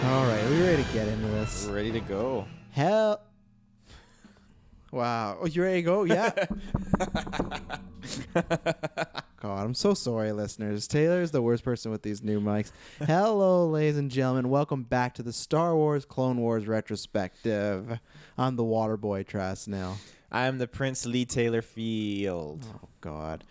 All right, are we ready to get into this? We're ready to go. Hell. Wow. Oh, you ready to go? Yeah. God, I'm so sorry, listeners. Taylor's the worst person with these new mics. Hello, ladies and gentlemen. Welcome back to the Star Wars Clone Wars Retrospective. I'm the Waterboy Trask now. I'm the Prince Lee Taylor Field. Oh, God.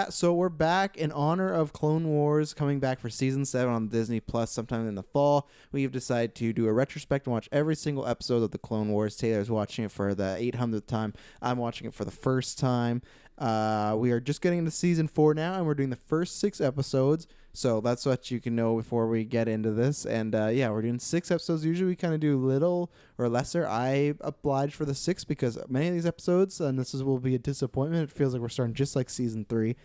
So we're back in honor of Clone Wars coming back for Season 7 on Disney Plus sometime in the fall. We've decided to do a retrospect and watch every single episode of the Clone Wars. Taylor's watching it for the 800th time. I'm watching it for the first time. We are just getting into Season 4 now, and we're doing the first 6 episodes. So that's what you can know before we get into this. And we're doing 6 episodes. Usually we kind of do little or lesser. I oblige for the 6 because many of these episodes, and will be a disappointment. It feels like we're starting just like Season 3.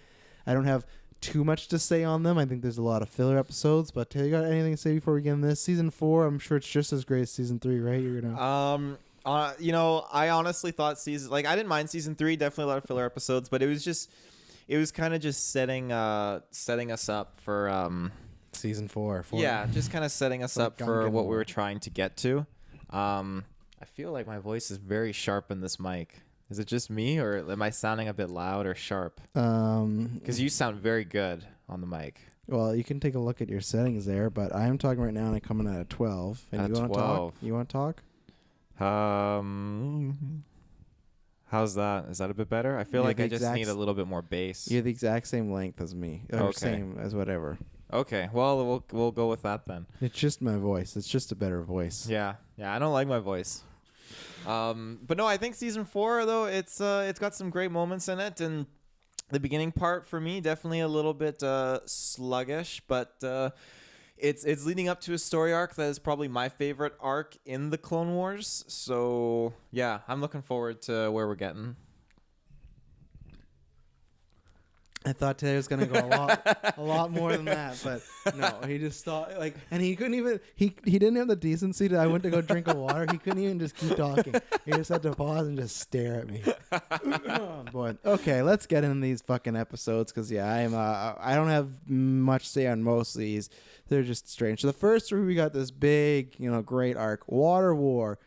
I don't have too much to say on them. I think there's a lot of filler episodes. But Taylor, you got anything to say before we get into this? Season 4, I'm sure it's just as great as Season 3, right? You're gonna. I honestly thought I didn't mind Season 3. Definitely a lot of filler episodes, but it was kind of just setting us up for Season 4. Yeah, just kind of setting us up for Gungan what we were trying to get to. I feel like my voice is very sharp in this mic. Is it just me, or am I sounding a bit loud or sharp? Because you sound very good on the mic. Well, you can take a look at your settings there, but I am talking right now and I'm coming at a 12. And you want to talk? You want to talk? How's that? Is that a bit better? I feel You're like I just need a little bit more bass. You're the exact same length as me. Or Okay. same as whatever. Okay, well, we'll go with that then. It's just my voice. It's just a better voice. Yeah, I don't like my voice. But no, I think Season 4, though, it's got some great moments in it, and the beginning part for me definitely a little bit sluggish, but it's leading up to a story arc that is probably my favorite arc in the Clone Wars. So yeah, I'm looking forward to where we're getting. I thought Taylor was gonna go a lot more than that, but no, he just thought and he couldn't even he didn't have the decency to. I went to go drink a water. He couldn't even just keep talking. He just had to pause and just stare at me. Oh, boy. Okay, let's get into these fucking episodes because I don't have much to say on most of these. They're just strange. So the first 3 we got this big great arc, Water War,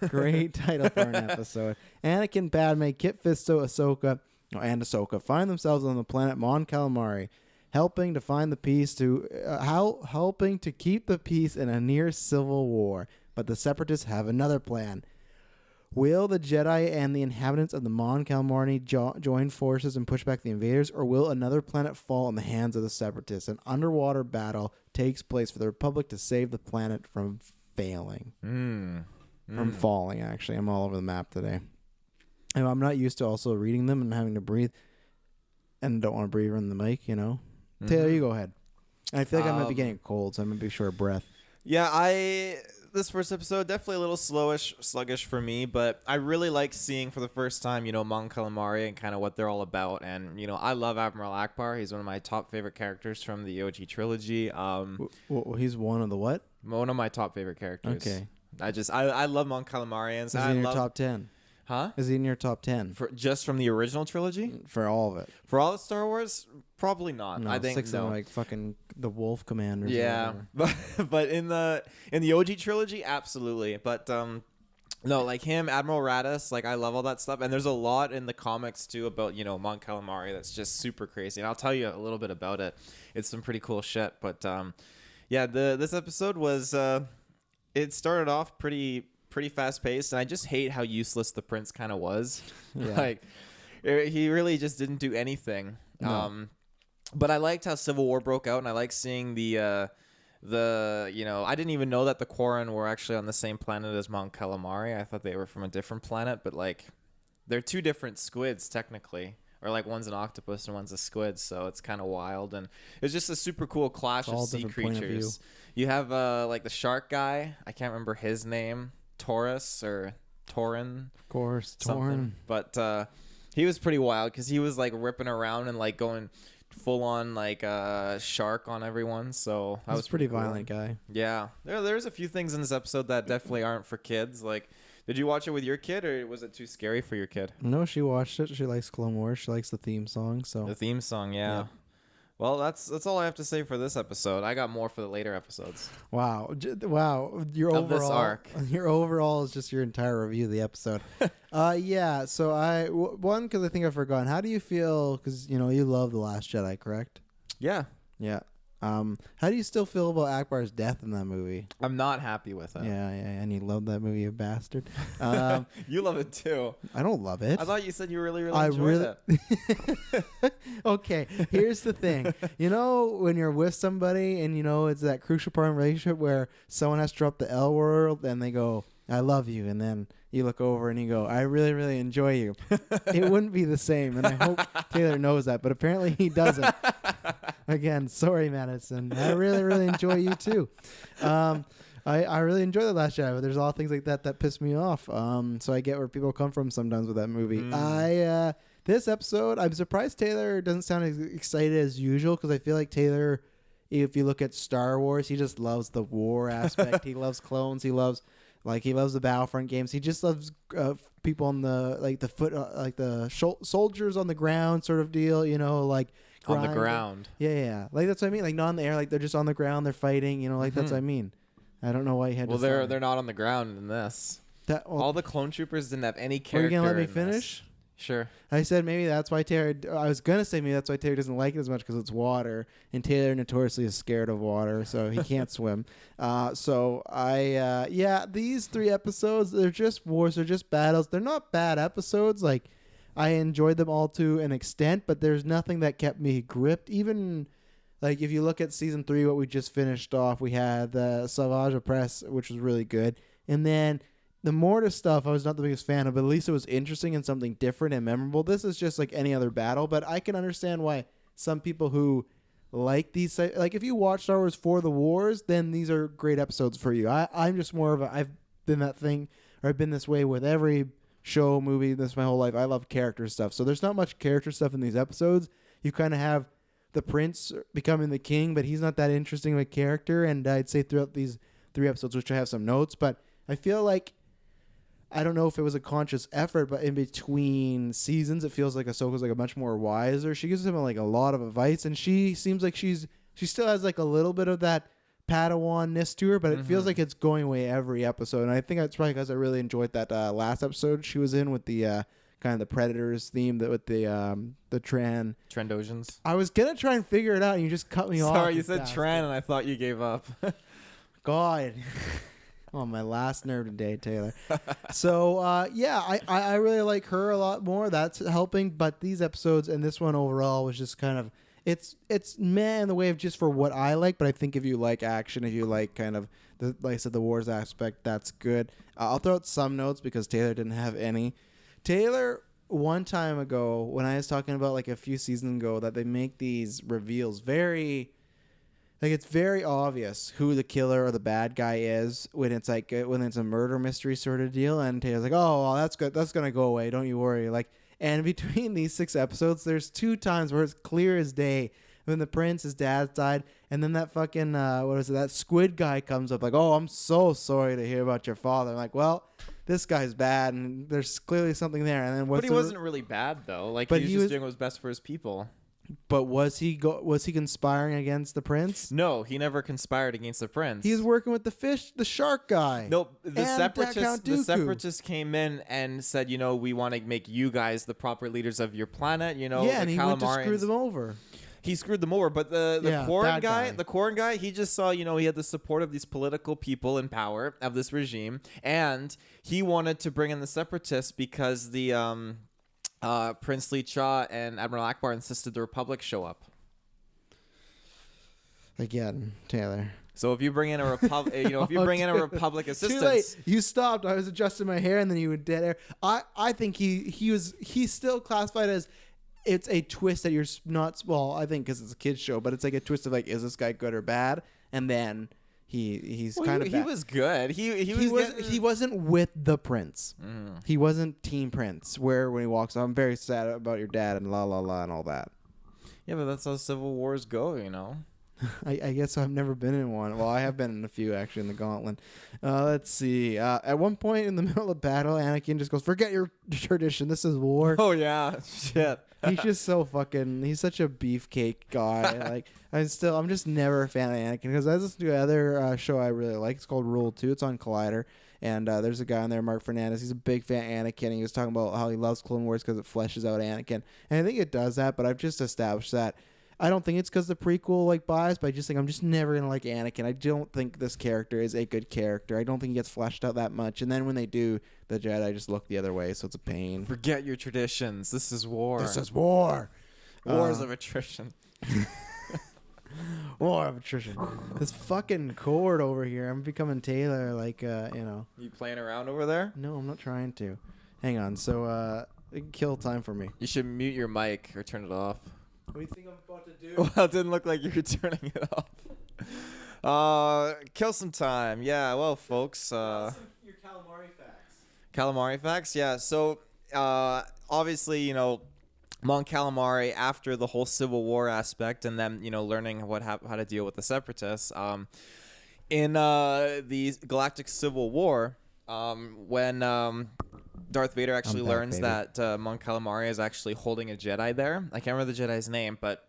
great title for an episode. Anakin, Padme, Kit Fisto, Ahsoka find themselves on the planet Mon Calamari, helping to find the peace helping to keep the peace in a near civil war. But the Separatists have another plan. Will the Jedi and the inhabitants of the Mon Calamari join forces and push back the invaders, or will another planet fall in the hands of the Separatists? An underwater battle takes place for the Republic to save the planet from failing. From falling, actually. I'm all over the map today. And I'm not used to also reading them and having to breathe, and don't want to breathe in the mic, Taylor, you go ahead. And I feel like I might be getting a cold, so I might be short of breath. Yeah, this first episode definitely a little sluggish for me, but I really like seeing for the first time, Mon Calamari and kind of what they're all about. And I love Admiral Akbar. He's one of my top favorite characters from the OG trilogy. He's one of the what? One of my top favorite characters. Okay. I love Mon Calamari, and Is he in your top 10? Huh? Is he in your top 10? Just from the original trilogy? For all of it. For all of Star Wars? Probably not. No, I think 6 of them, fucking the Wolf Commanders. Yeah, but in the OG trilogy, absolutely. But no, like him, Admiral Raddus, I love all that stuff. And there's a lot in the comics too about Mon Calamari that's just super crazy. And I'll tell you a little bit about it. It's some pretty cool shit. But this episode was it started off pretty fast paced, and I just hate how useless the prince kind of was. Yeah. He really just didn't do anything. No. But I liked how Civil War broke out, and I liked seeing the I didn't even know that the Quarren were actually on the same planet as Mon Calamari. I thought they were from a different planet, but they're 2 different squids technically. Or one's an octopus and one's a squid, so it's kind of wild. And it's just a super cool clash of sea creatures. You have the shark guy. I can't remember his name. Taurus or Tauren. Of course, Tauren. But he was pretty wild because he was ripping around and going full on shark on everyone. So that was pretty cool. violent guy. Yeah, there's a few things in this episode that definitely aren't for kids. Did you watch it with your kid, or was it too scary for your kid? No, she watched it. She likes Clone Wars. She likes the theme song. So the theme song, yeah. Well, that's all I have to say for this episode. I got more for the later episodes. Wow. Wow. Your Of this overall arc. Your overall is just your entire review of the episode. Yeah. So one, because I think I've forgotten. How do you feel? Because you love The Last Jedi, correct? Yeah. Yeah. How do you still feel about Akbar's death in that movie? I'm not happy with it. Yeah, and you love that movie, you bastard. You love it too. I don't love it. I thought you said you really enjoyed it. Okay, here's the thing. When you're with somebody and it's that crucial part in a relationship where someone has to drop the L word and they go, I love you, and then you look over and you go, I really, really enjoy you. It wouldn't be the same, and I hope Taylor knows that, but apparently he doesn't. Again, sorry, Madison. I really, really enjoy you too. I really enjoy The Last Jedi, but there's a lot of things like that piss me off. So I get where people come from sometimes with that movie. This episode, I'm surprised Taylor doesn't sound as excited as usual, because I feel like Taylor, if you look at Star Wars, he just loves the war aspect. He loves clones. He loves the Battlefront games. He just loves people on the soldiers on the ground sort of deal. On the ground. Yeah. That's what I mean. Not in the air. They're just on the ground. They're fighting. That's what I mean. I don't know why you had. Well, they're not on the ground in this. All the clone troopers didn't have any character. Are you gonna let me finish? This. Sure. I said maybe that's why Taylor. I was gonna say maybe that's why Taylor doesn't like it as much, because it's water, and Taylor notoriously is scared of water, so he can't swim. These 3 episodes, they're just wars. They're just battles. They're not bad episodes. I enjoyed them all to an extent, but there's nothing that kept me gripped. Even if you look at season 3, what we just finished off, we had the Savage Press, which was really good, and then the Mortis stuff I was not the biggest fan of, but at least it was interesting and something different and memorable. This is just like any other battle, but I can understand why some people who like these, if you watch Star Wars for the wars, then these are great episodes for you. I'm just more of I've been that thing, or I've been this way with every show, movie, this my whole life. I love character stuff. So there's not much character stuff in these episodes. You kind of have the prince becoming the king, but he's not that interesting of a character. And I'd say throughout these 3 episodes, which I have some notes, but I feel like, I don't know if it was a conscious effort, but in between seasons, it feels like Ahsoka's a much more wiser. She gives him a lot of advice, and she seems like she still has a little bit of that Padawan-ness to her, but it feels like it's going away every episode. And I think that's probably because I really enjoyed that last episode she was in with the kind of the Predators theme, with the Trandosians. I was gonna try and figure it out, and you just cut me off. Sorry, you said Tran, and I thought you gave up. God. Oh, my last nerve today, Taylor. So, I really like her a lot more. That's helping. But these episodes and this one overall was just kind of, it's meh in the way of just for what I like. But I think if you like action, if you like kind of, like I said, the wars aspect, that's good. I'll throw out some notes because Taylor didn't have any. Taylor, one time ago, when I was talking about a few seasons ago, that they make these reveals very... it's very obvious who the killer or the bad guy is when it's when it's a murder mystery sort of deal. And Taylor's like, oh, well, that's good. That's going to go away. Don't you worry. And between these 6 episodes, there's 2 times where it's clear as day when the prince, his dad died. And then that fucking, that squid guy comes up oh, I'm so sorry to hear about your father. I'm like, well, this guy's bad. And there's clearly something there. And then but he wasn't really bad, though. But he was just doing what was best for his people. But was he conspiring against the prince? No, he never conspired against the prince. He was working with the shark guy. No, the separatists came in and said, we want to make you guys the proper leaders of your planet. Yeah, and he went to screw them over. He screwed them over, but the Quarren guy, he just saw, he had the support of these political people in power of this regime, and he wanted to bring in the separatists because the Prince Lee Cha and Admiral Akbar insisted the Republic show up. Again, Taylor. So if you bring in a Republic, if you bring in a Republic assistance, too late. You stopped. I was adjusting my hair, and then you would dead air. I think he's still classified as, it's a twist that you're not. Well, I think because it's a kids show, but it's a twist of is this guy good or bad? And then he's kind of. He was good. He wasn't with the prince. Mm. He wasn't Team Prince. When he walks, I'm very sad about your dad and la la la and all that. Yeah, but that's how civil wars go, I guess I've never been in one. Well, I have been in a few actually in the Gauntlet. Let's see. At one point in the middle of battle, Anakin just goes, "Forget your tradition. This is war." Oh yeah, shit. He's just so fucking. He's such a beefcake guy. Like I'm just never a fan of Anakin because I listen to another show I really like. It's called Rule 2. It's on Collider. And there's a guy on there, Mark Fernandez. He's a big fan of Anakin. And he was talking about how he loves Clone Wars because it fleshes out Anakin. And I think it does that, but I've just established that. I don't think it's because the prequel like bias, but I just think I'm just never gonna like Anakin. I don't think this character is a good character. I don't think he gets fleshed out that much. And then when they do, the Jedi just look the other way, so it's a pain. Forget your traditions. This is war. This is war. Wars of attrition. War of attrition. This fucking cord over here. I'm becoming Taylor. Like You playing around over there? No, I'm not trying to. Hang on. So kill time for me. You should mute your mic or turn it off. What do you think I'm about to do? Well, it didn't look like you were turning it off. Kill some time. Yeah, well, folks. Your calamari facts. Calamari facts? Yeah, so obviously, Mon Calamari, after the whole Civil War aspect and then, learning how to deal with the Separatists, in the Galactic Civil War, when Darth Vader actually learns that Mon Calamari is actually holding a Jedi there. I can't remember the Jedi's name, but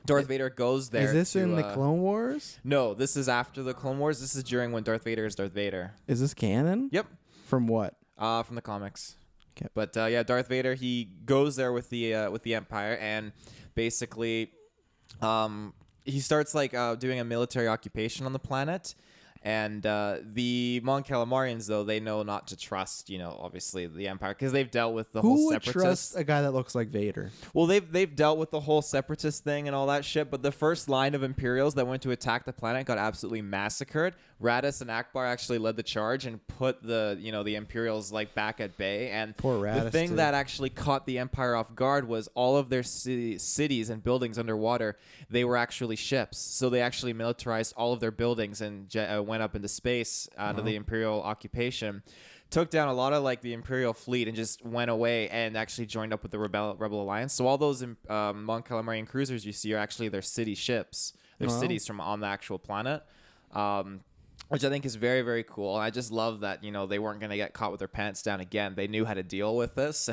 Darth Vader goes there. Is this in the Clone Wars? No, this is after the Clone Wars. This is during when Darth Vader is Darth Vader. Is this canon? Yep. From what? From the comics. Okay. But yeah, Darth Vader, he goes there with the Empire, and basically, he starts doing a military occupation on the planet. And the Mon Calamarians, though, they know not to trust, obviously the Empire because they've dealt with the whole Separatist. Who would trust a guy that looks like Vader? Well, they've dealt with the whole Separatist thing and all that shit. But the first line of Imperials that went to attack the planet got absolutely massacred. Radis and Akbar actually led the charge and put the Imperials back at bay. And poor Radis, the thing that actually caught the Empire off guard was all of their cities and buildings underwater. They were actually ships, so they actually militarized all of their buildings and went up into space out of the Imperial occupation, took down a lot of the Imperial fleet and just went away and actually joined up with the Rebel Alliance. So all those Mon Calamarian cruisers you see are actually their city ships. They're cities from on the actual planet, which I think is very, very cool. I just love that, they weren't going to get caught with their pants down again. They knew how to deal with this,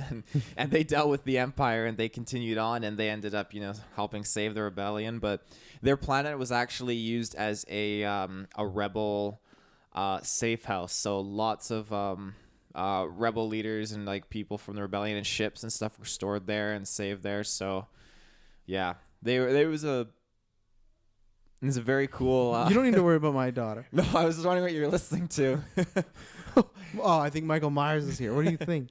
and they dealt with the Empire, and they continued on, and they ended up, helping save the rebellion. But their planet was actually used as a rebel safe house. So lots of rebel leaders and people from the rebellion and ships and stuff were stored there and saved there. So yeah, it's a very cool. You don't need to worry about my daughter. No, I was just wondering what you're listening to. Oh, I think Michael Myers is here. What do you think?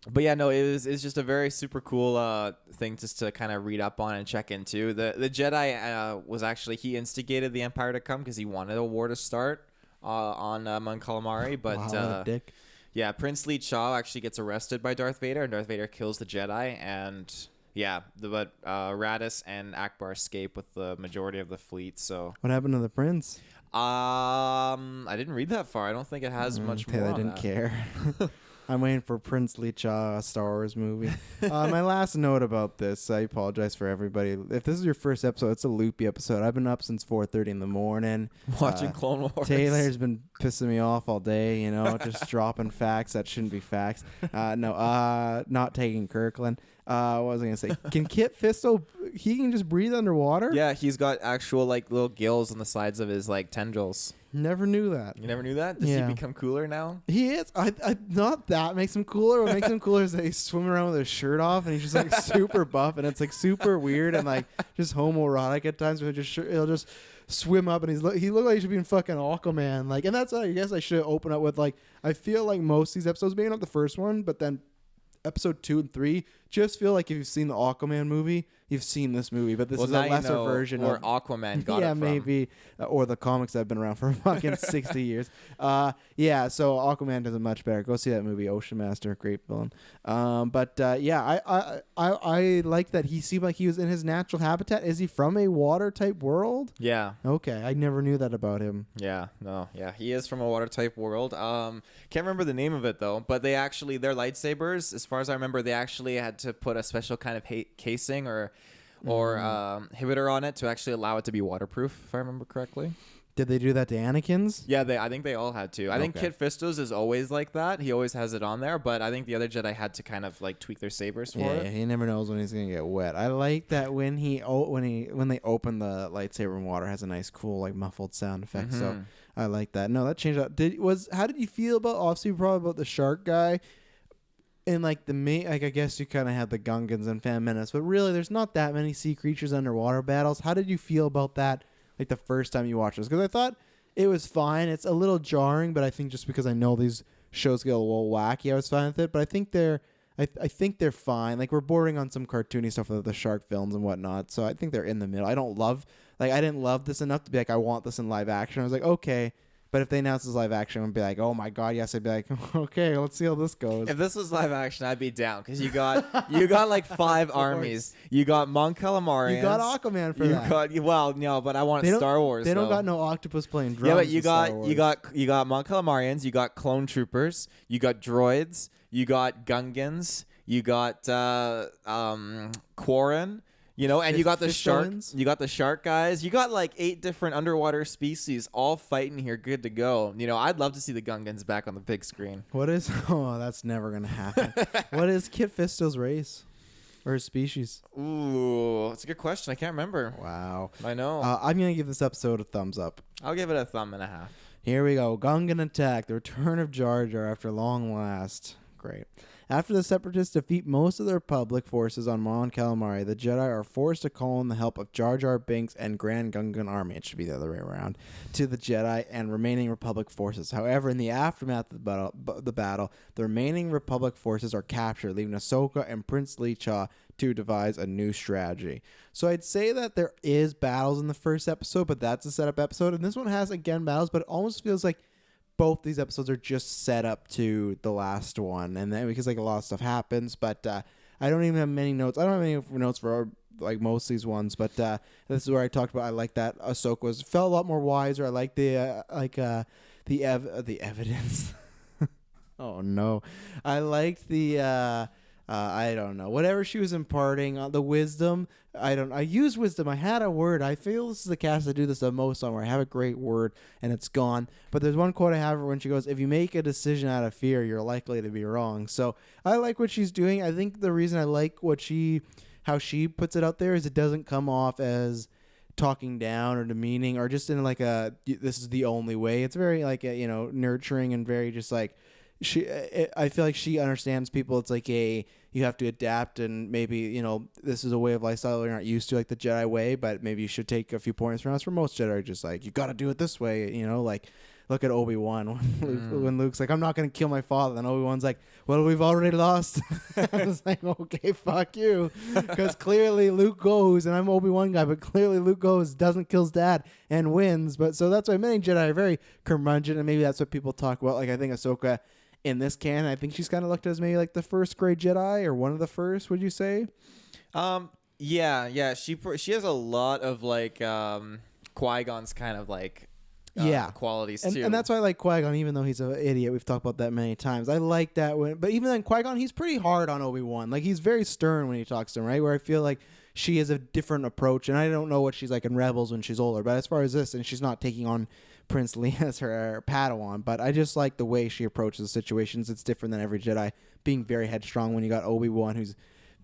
But yeah, no, it's just a very super cool thing just to kind of read up on and check into. The Jedi was actually, he instigated the Empire to come because he wanted a war to start on Mon Calamari. But wow, what a dick. Yeah, Prince Lee Chaw actually gets arrested by Darth Vader, and Darth Vader kills the Jedi. And yeah, but Radis and Akbar escape with the majority of the fleet. So what happened to the prince? I didn't read that far. I don't think it has much more. I didn't care. I'm waiting for Prince Lee Chaw, a Star Wars movie. My last note about this, I apologize for everybody. If this is your first episode, it's a loopy episode. I've been up since 4:30 in the morning. Watching Clone Wars. Taylor's been pissing me off all day, just dropping facts that shouldn't be facts. Not taking Kirklin. What was I going to say? Can Kit Fisto, he can just breathe underwater? Yeah, he's got actual little gills on the sides of his tendrils. Never knew that. You never knew that? Does he become cooler now? He is. I not that makes him cooler. What makes him cooler is that he's swimming around with his shirt off and he's just super buff and it's super weird and just homoerotic at times. But he'll just swim up and he looked like he should be in fucking Aquaman. And that's what I guess I should open up with. I feel like most of these episodes, maybe not the first one, but then episode 2 and 3 just feel like if you've seen the Aquaman movie, you've seen this movie, but this is a lesser version where of Aquaman got it from. Maybe, or the comics that have been around for fucking 60 years. So Aquaman does it much better. Go see that movie, Ocean Master, great villain. I like that he seemed like he was in his natural habitat. Is he from a water type world? Yeah. Okay, I never knew that about him. Yeah, no, yeah, he is from a water type world. Can't remember the name of it though, but they actually, their lightsabers, as far as I remember, they actually had to put a special kind of casing or or inhibitor on it to actually allow it to be waterproof, if I remember correctly. Did they do that to Anakin's? Yeah, I think they all had to. I think Kit Fisto's is always like that. He always has it on there, but I think the other Jedi had to kind of like tweak their sabers for it. Yeah, he never knows when he's gonna get wet. I like that when they open the lightsaber in water, it has a nice, cool, like muffled sound effect. So I like that. No, that changed up. How did you feel about, obviously probably about the shark guy? And like the main, like I guess you kind of had the Gungans and Phantom Menace, but really there's not that many sea creatures underwater battles. How did you feel about that? Like the first time you watched this, because I thought it was fine. It's a little jarring, but I think just because I know these shows get a little wacky, I was fine with it. But I think they're fine. Like we're bordering on some cartoony stuff with the shark films and whatnot, so I think they're in the middle. I didn't love this enough to be like, I want this in live action. I was like, okay. But if they announce this live action, I'd be like, oh my god, yes. I'd be like, okay, let's see how this goes. If this was live action, I'd be down because you got like 5 armies. You got Mon Calamarians. You got Aquaman for that. But I want Star Wars. They don't got no octopus playing drums. Yeah, but you got Mon Calamarians. You got clone troopers. You got droids. You got Gungans. You got Quarren. You know, and you got the shark. You got the shark guys. You got like 8 different underwater species all fighting here, good to go. You know, I'd love to see the Gungans back on the big screen. Oh, that's never gonna happen. What is Kit Fisto's race or his species? Ooh, that's a good question. I can't remember. Wow, I know. I'm gonna give this episode a thumbs up. I'll give it a thumb and a half. Here we go. Gungan Attack: The Return of Jar Jar after long last. Great. After the Separatists defeat most of the Republic forces on Mon Calamari, the Jedi are forced to call in the help of Jar Jar Binks and Grand Gungan Army, it should be the other way around, to the Jedi and remaining Republic forces. However, in the aftermath of the battle, the remaining Republic forces are captured, leaving Ahsoka and Prince Lecha to devise a new strategy. So I'd say that there is battles in the first episode, but that's a setup episode. And this one has, again, battles, but it almost feels like both these episodes are just set up to the last one, and then because like a lot of stuff happens, but I don't even have many notes. I don't have any notes for like most of these ones, but this is where I talked about. I like that Ahsoka felt a lot more wiser. I like the evidence. Oh no, I liked the. I don't know. Whatever she was imparting, the wisdom. I use wisdom. I had a word. I feel this is the cast that do this the most on where I have a great word and it's gone. But there's one quote I have when she goes, if you make a decision out of fear, you're likely to be wrong. So I like what she's doing. I think the reason I like how she puts it out there is it doesn't come off as talking down or demeaning or just in like this is the only way. It's very like nurturing and very just like I feel like she understands people. It's like you have to adapt, and maybe this is a way of lifestyle you're not used to, like the Jedi way, but maybe you should take a few points from us. For most Jedi are just like, you got to do it this way, like look at Obi-Wan when Luke's like, I'm not gonna kill my father, and Obi-Wan's like, well, we've already lost. I was like, okay, fuck you, because clearly Luke goes, and I'm Obi-Wan guy, but clearly Luke goes, doesn't kill his dad, and wins. But so that's why many Jedi are very curmudgeon, and maybe that's what people talk about. Like I think Ahsoka in this canon, I think she's kind of looked at as maybe like the first great Jedi or one of the first. Would you say? Yeah. She has a lot of like Qui-Gon's kind of like qualities too, and that's why I like Qui-Gon, even though he's an idiot. We've talked about that many times. I like that but even then, Qui-Gon, he's pretty hard on Obi-Wan. Like he's very stern when he talks to him, right? Where I feel like she has a different approach, and I don't know what she's like in Rebels when she's older. But as far as this, and she's not taking on Prince Lee as her Padawan, but I just like the way she approaches situations. It's different than every Jedi being very headstrong. When you got Obi-Wan, who's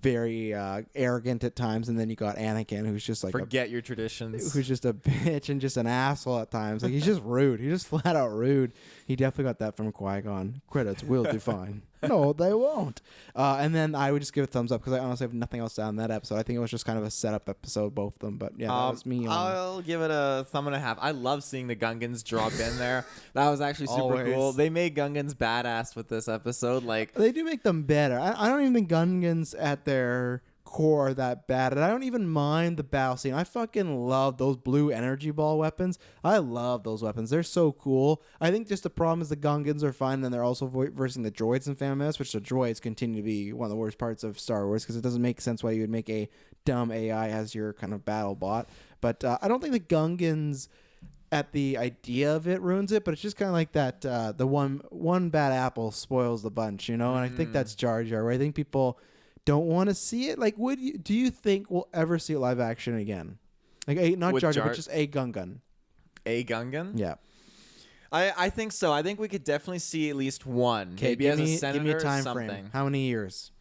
very arrogant at times, and then you got Anakin, who's just like forget your traditions, who's just a bitch and just an asshole at times. Like he's just rude. He's just flat out rude. He definitely got that from Qui-Gon. Credits will define. No, they won't. And then I would just give it a thumbs up because I honestly have nothing else down that episode. I think it was just kind of a setup episode, both of them. But yeah, that was me. I'll give it a thumb and a half. I love seeing the Gungans drop in there. That was actually super cool. They made Gungans badass with this episode. Like they do make them better. I don't even think Gungans at their core are that bad, and I don't even mind the battle scene. I fucking love those blue energy ball weapons. I love those weapons. They're so cool. I think just the problem is the Gungans are fine, and they're also versing the droids in Phantom Menace, which the droids continue to be one of the worst parts of Star Wars because it doesn't make sense why you would make a dumb AI as your kind of battle bot. But I don't think the Gungans at the idea of it ruins it, but it's just kind of like that the one bad apple spoils the bunch, and I think that's Jar Jar, where I think people don't want to see it. Like, do you think we'll ever see it live action again? Like, not Jar Jar, but just a Gungan. A Gungan? Yeah. I think so. I think we could definitely see at least one. Maybe as a senator give me a time or something. frame. How many years?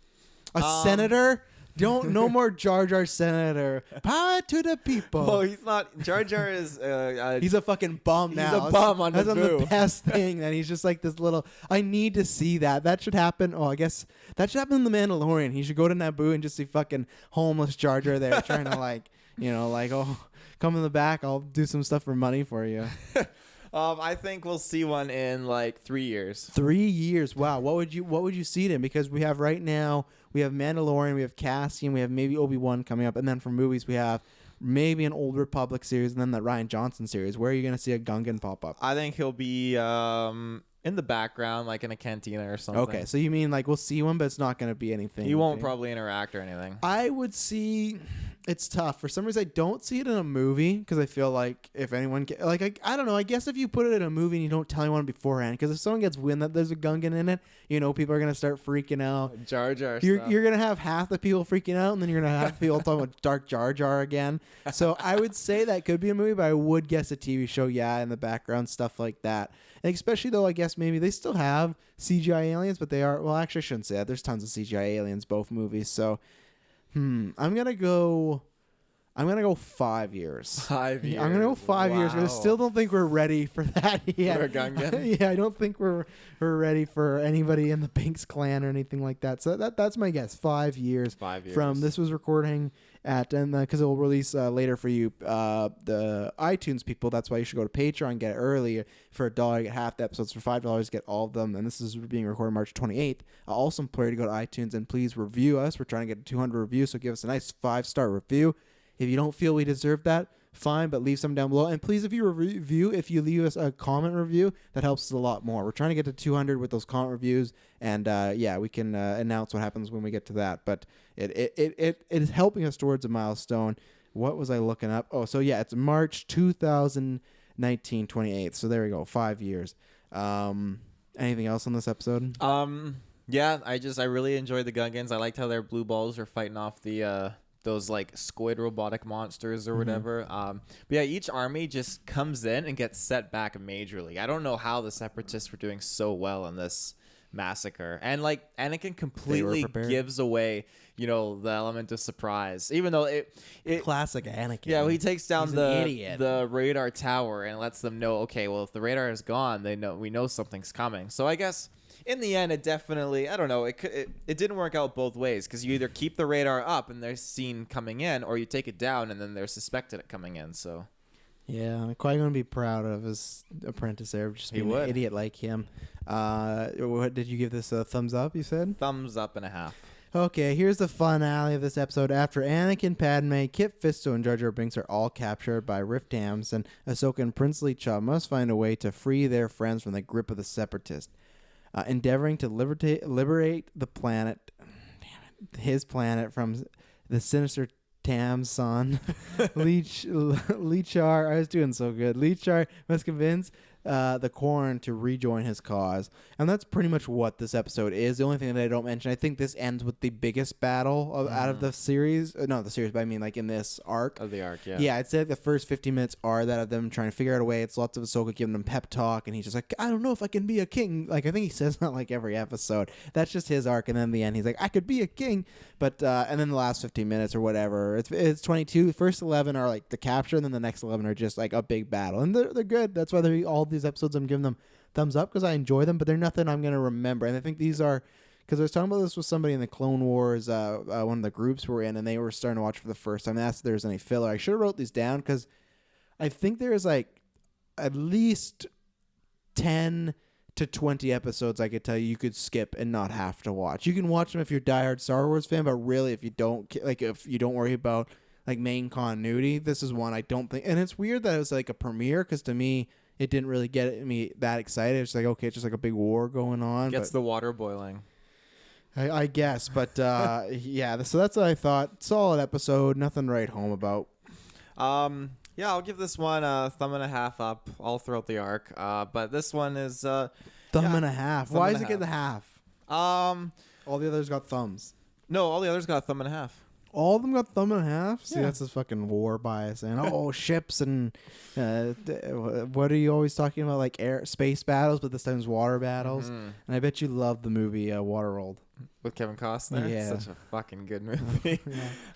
A senator? No more Jar Jar senator. Power to the people. Oh, he's not. Jar Jar is. He's a fucking bum now. He's a bum on That's Naboo. the best thing. That he's just like this little. I need to see that. That should happen. Oh, I guess that should happen in The Mandalorian. He should go to Naboo and just see fucking homeless Jar Jar there trying to like, oh, come in the back. I'll do some stuff for money for you. I think we'll see one in like 3 years. 3 years. Wow. What would you see it in? Because we have right now, we have Mandalorian, we have Cassian, we have maybe Obi-Wan coming up, and then for movies we have maybe an Old Republic series and then the Rian Johnson series. Where are you going to see a Gungan pop up? I think he'll be in the background, like in a cantina or something. Okay, so you mean like we'll see one, but it's not going to be anything. He won't probably interact or anything. I would see. It's tough. For some reason, I don't see it in a movie because I feel like if anyone I don't know. I guess if you put it in a movie and you don't tell anyone beforehand, because if someone gets wind that there's a Gungan in it, people are gonna start freaking out. Jar Jar. You're gonna have half the people freaking out, and then you're gonna have people talking about Dark Jar Jar again. So I would say that could be a movie, but I would guess a TV show. Yeah, in the background, stuff like that. And especially though, I guess maybe they still have CGI aliens, but they are. Well, actually, I shouldn't say that. There's tons of CGI aliens both movies. So, I'm gonna go 5 years. 5 years. I'm gonna go 5 years, but I still don't think we're ready for that yet. For a Gungan? Yeah, I don't think we're ready for anybody in the Binks clan or anything like that. So that's my guess. 5 years. 5 years. From this was recording at, and because it will release later for you, the iTunes people. That's why you should go to Patreon and get it early. For $1, you get half the episodes. For $5, get all of them. And this is being recorded March 28th. I'll also implore you to go to iTunes and please review us. We're trying to get to 200 reviews, so give us a nice 5-star review. If you don't feel we deserve that, fine, but leave some down below. And please, if you leave us a comment review, that helps us a lot more. We're trying to get to 200 with those comment reviews, and we can announce what happens when we get to that. But it is helping us towards a milestone. What was I looking up? Oh, so yeah, it's March 2019, 28th. So there we go, 5 years. Anything else on this episode? Yeah, I really enjoyed the Gungans. I liked how their blue balls are fighting off the those like squid robotic monsters or whatever. But yeah, each army just comes in and gets set back majorly. I don't know how the Separatists were doing so well in this massacre. And like Anakin completely gives away, the element of surprise. Even though it classic Anakin. Yeah, well, he takes down the radar tower and lets them know, okay, well, if the radar is gone, we know something's coming. So I guess in the end, it definitely, I don't know, it didn't work out both ways, because you either keep the radar up and they're seen coming in, or you take it down and then they're suspected of coming in. So yeah, Qui-Gon would be proud of his apprentice there, just being an idiot like him. What did you give this a thumbs up, you said? Thumbs up and a half. Okay, here's the finale of this episode. After Anakin, Padme, Kit Fisto, and Jar Jar Binks are all captured by Rift Dams, and Ahsoka and Princely Chubb must find a way to free their friends from the grip of the Separatists. Endeavoring to liberate the planet, his planet, from the sinister Tamson. Lichar, I was doing so good. Lichar must convince the Corran to rejoin his cause. And that's pretty much what this episode is. The only thing that I don't mention, I think this ends with the biggest battle out of the series. Not the series, but I mean like in this arc. Of the arc, yeah. Yeah, I'd say like the first 15 minutes are that of them trying to figure out a way. It's lots of Ahsoka giving them pep talk, and he's just like, I don't know if I can be a king. Like, I think he says that like every episode. That's just his arc. And then in the end, he's like, I could be a king. But, and then the last 15 minutes or whatever, it's 22. The first 11 are like the capture, and then the next 11 are just like a big battle. And they're good. That's why all these episodes I'm giving them thumbs up, because I enjoy them, but they're nothing I'm going to remember. And I think these are, because I was talking about this with somebody in the Clone Wars, one of the groups we're in, and they were starting to watch for the first time. They asked if there's any filler. I should have wrote these down, because I think there's like at least 10 to 20 episodes I could tell you could skip and not have to watch. You can watch them if you're a diehard Star Wars fan, but really if you don't worry about like main continuity, this is one I don't think. And it's weird that it was like a premiere, because to me it didn't really get me that excited. It's like, okay, it's just like a big war going on. Gets the water boiling. I guess, but yeah. So that's what I thought. Solid episode. Nothing to write home about. Yeah, I'll give this one a thumb and a half up all throughout the arc. But this one is thumb and a half. Why is it getting the half? All the others got thumbs. No, all the others got a thumb and a half. All of them got thumb and a half. See, Yeah. that's his fucking war bias. And ships and what are you always talking about? Like space battles, but this time's water battles. Mm-hmm. And I bet you love the movie Waterworld. With Kevin Costner. Yeah. Such a fucking good movie.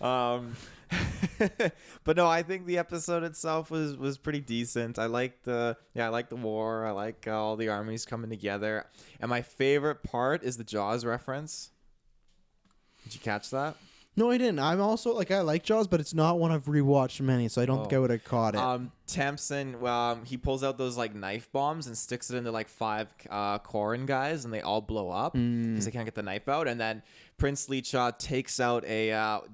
Yeah. But no, I think the episode itself was pretty decent. I like the war. I like all the armies coming together. And my favorite part is the Jaws reference. Did you catch that? No, I didn't. I'm also I like Jaws, but it's not one I've rewatched many, so I don't think I would have caught it. Tamsin, he pulls out those knife bombs and sticks it into 5 Koran guys, and they all blow up because they can't get the knife out. And then Prince Lecha takes out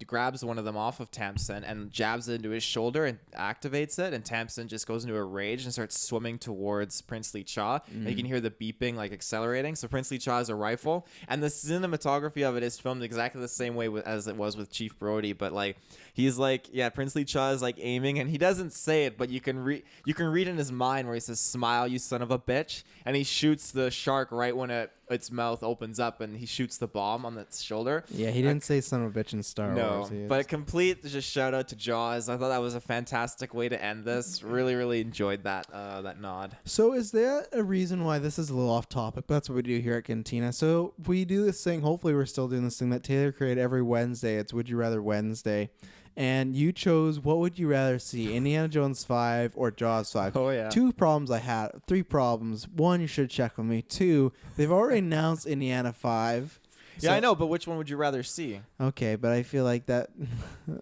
grabs one of them off of Tamsin and jabs it into his shoulder and activates it. And Tamsin just goes into a rage and starts swimming towards Prince Lecha. And you can hear the beeping accelerating. So Prince Lecha has a rifle, and the cinematography of it is filmed exactly the same way as it was with Chief Brody. But he's Prince Lecha is aiming, and he doesn't say it, but you can read in his mind where he says, "Smile, you son of a bitch," and he shoots the shark right when its mouth opens up, and he shoots the bomb on its shoulder. Yeah, he didn't say son of a bitch in Star Wars. No, but complete just shout out to Jaws. I thought that was a fantastic way to end this. Really, really enjoyed that nod. So is there a reason why this is a little off topic, but that's what we do here at Cantina. So we do this thing, hopefully we're still doing this thing that Taylor created every Wednesday. It's Would You Rather Wednesday. And you chose what would you rather see, Indiana Jones 5 or Jaws 5? Oh, yeah. 3 problems. 1, you should check with me. 2, they've already announced Indiana 5. Yeah, I know, but which one would you rather see? Okay, but I feel like that...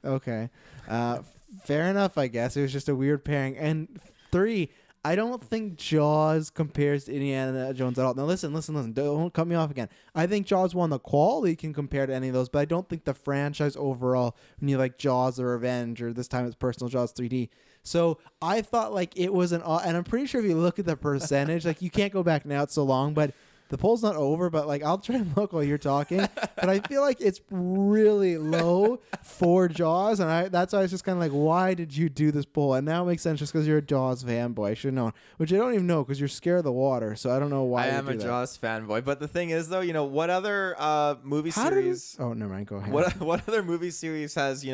okay. Fair enough, I guess. It was just a weird pairing. And 3, I don't think Jaws compares to Indiana Jones at all. Now, listen. Don't cut me off again. I think Jaws 1, the quality can compare to any of those, but I don't think the franchise overall, when you Jaws or Revenge, or this time it's Personal Jaws 3D. So I thought it was and I'm pretty sure if you look at the percentage, you can't go back now, it's so long, but the poll's not over, but I'll try and look while you're talking. But I feel it's really low for Jaws, and that's why I was just kind of why did you do this poll? And now it makes sense just because you're a Jaws fanboy. I should have known, which I don't even know because you're scared of the water. So I don't know why. I am a Jaws fanboy, but the thing is, though, what other movie series? Oh, never mind. Go ahead. What other movie series has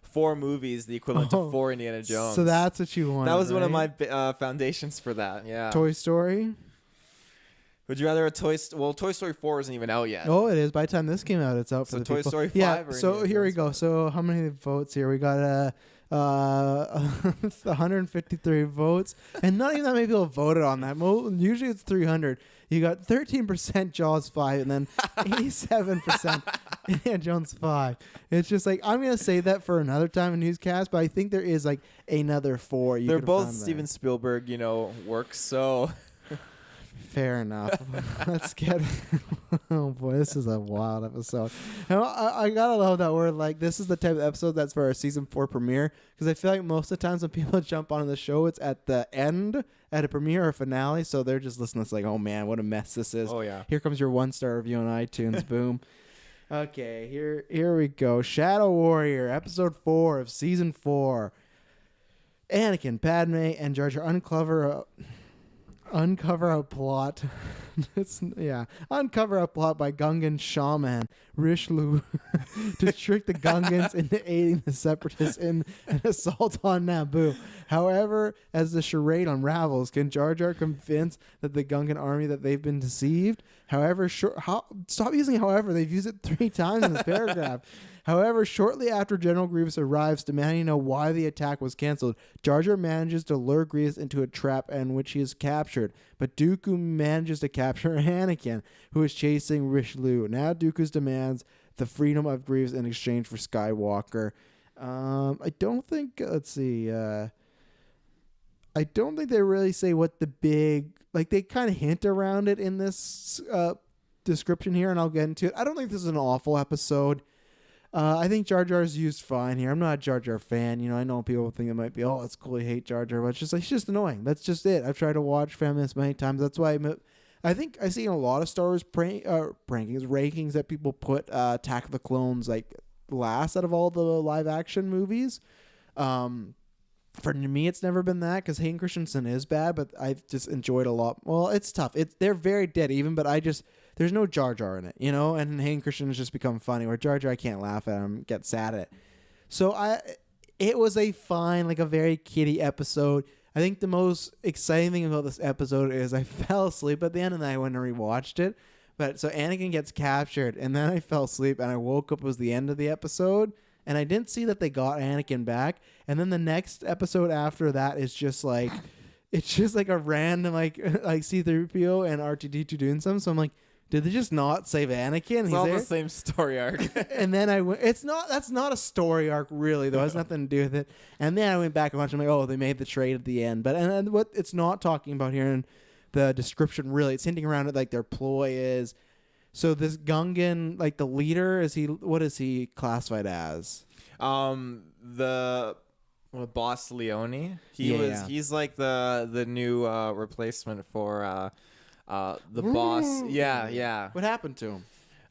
4 movies, the equivalent to 4 Indiana Jones? So that's what you wanted. That was one of right? my foundations for that. Yeah. Toy Story. Would you rather Toy Story 4 isn't even out yet. Oh, it is. By the time this came out, it's out for the Toy people. Story 5 Yeah. or So Indiana here we Jones go. 5? So how many votes here? We got 153 votes, and not even that many people voted on that. Usually it's 300. You got 13% Jaws 5, and then 87% Indiana Jones 5. It's just I'm gonna save that for another time in newscast, but I think there is another 4. They're both Steven Spielberg, works. So. Fair enough. Let's get. Oh boy, this is a wild episode. I gotta love that we're this is the type of episode that's for our season 4 premiere, because I feel most of the times when people jump on the show, it's at the end, at a premiere or finale, so they're just listening. It's oh man, what a mess this is. Oh yeah. Here comes your 1-star review on iTunes. Boom. Okay, here we go. Shadow Warrior, episode 4 of season 4. Anakin, Padme, and Jar Jar uncover a plot. Uncover a plot by Gungan shaman Richelieu to trick the Gungans into aiding the Separatists in an assault on Naboo. However, as the charade unravels, can Jar Jar convince that the Gungan army that they've been deceived? However, stop using however. They've used it 3 times in this paragraph. However, shortly after General Grievous arrives, demanding to know why the attack was canceled, Jar Jar manages to lure Grievous into a trap in which he is captured. But Dooku manages to capture Anakin, who is chasing Richelieu. Now Dooku demands the freedom of Grievous in exchange for Skywalker. I don't think, let's see, I don't think they really say what the big, they kind of hint around it in this description here, and I'll get into it. I don't think this is an awful episode. I think Jar Jar is used fine here. I'm not a Jar Jar fan. I know people think it might be, oh, it's cool, you hate Jar Jar, but it's just he's just annoying. That's just it. I've tried to watch Feminist many times. That's why I think I see in a lot of Star Wars rankings that people put Attack of the Clones last out of all the live action movies. For me, it's never been that, because Hayden Christensen is bad, but I've just enjoyed a lot. Well, it's tough. They're very dead even, but there's no Jar Jar in it, you know, and Hayden Christensen has just become funny. Where Jar Jar, I can't laugh at him, get sad at it. So it was a fine, like a very kiddie episode. I think the most exciting thing about this episode is I fell asleep at the end and I went and rewatched it. But so Anakin gets captured and then I fell asleep and I woke up. It was the end of the episode and I didn't see that they got Anakin back. And then the next episode after that is just like, it's just like a random like C-3PO and R2-D2 doing something. So I'm like, did they just not save Anakin? It's all the same story arc. And then I went, that's not a story arc really, though. It has nothing to do with it. And then I went back and watched, I'm like, oh, they made the trade at the end. But and what it's not talking about here in the description, really, it's hinting around at like their ploy is. So this Gungan, like the leader, what is he classified as? The Boss Leone. He's like the new replacement for the boss. Yeah. What happened to him?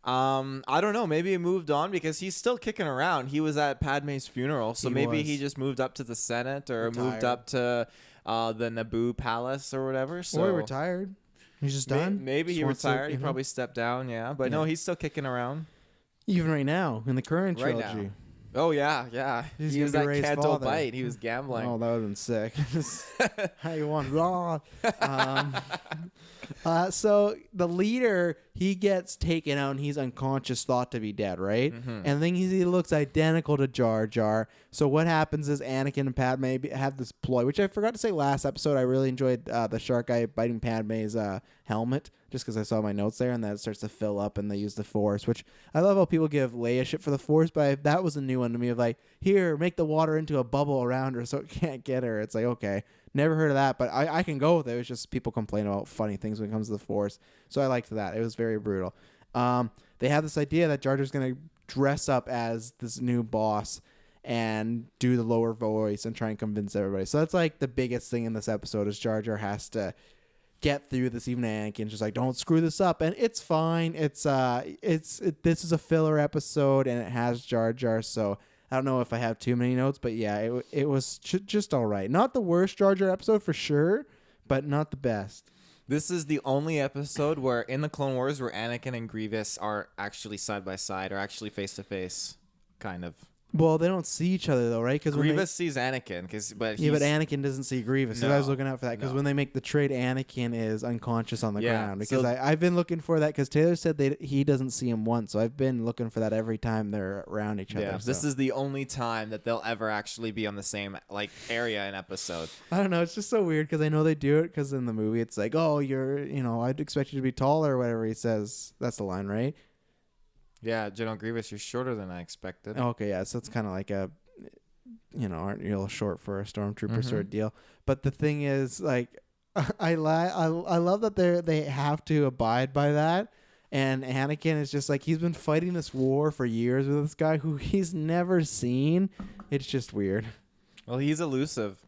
I don't know. Maybe he moved on because he's still kicking around. He was at Padme's funeral, so maybe he just moved up to the Senate or moved up to the Naboo Palace or whatever. So or he retired. He's just done. Maybe he retired. He probably stepped down. Yeah, but no, he's still kicking around. Even right now in the current trilogy. Right now. Oh yeah. He was at Canto Bite. He was gambling. Oh, that would have been sick. How you want? So the leader, he gets taken out and he's unconscious, thought to be dead, right? Mm-hmm. And then he looks identical to Jar Jar. So what happens is Anakin and Padme have this ploy, which I forgot to say last episode. I really enjoyed the shark guy biting Padme's helmet, just because I saw my notes there, and then it starts to fill up and they use the Force, which I love how people give Leia shit for the Force, but that was a new one to me of like, here, make the water into a bubble around her so it can't get her. It's like, okay. Never heard of that, but I can go with it. It was just people complain about funny things when it comes to the Force. So I liked that. It was very brutal. They have this idea that Jar Jar's going to dress up as this new boss and do the lower voice and try and convince everybody. So that's like the biggest thing in this episode is Jar Jar has to get through this. Even Anakin's just like, don't screw this up. And it's fine. This is a filler episode and it has Jar Jar, so I don't know if I have too many notes, but yeah, it was just all right. Not the worst Jar Jar episode for sure, but not the best. This is the only episode where in the Clone Wars where Anakin and Grievous are actually side by side or actually face to face, kind of. Well, they don't see each other though, right? Because Grievous sees Anakin, but Anakin doesn't see Grievous. No, so I was looking out for that because when they make the trade, Anakin is unconscious on the ground. Because I've been looking for that because Taylor said he doesn't see him once, so I've been looking for that every time they're around each other. So. This is the only time that they'll ever actually be on the same area in episode. I don't know. It's just so weird because I know they do it because in the movie it's like, oh, I'd expect you to be taller or whatever he says. That's the line, right? Yeah, General Grievous, you're shorter than I expected. Okay, yeah, so it's kind of like aren't you a little short for a stormtrooper sort of deal? But the thing is, like, I love that they have to abide by that, and Anakin is just like he's been fighting this war for years with this guy who he's never seen. It's just weird. Well, he's elusive.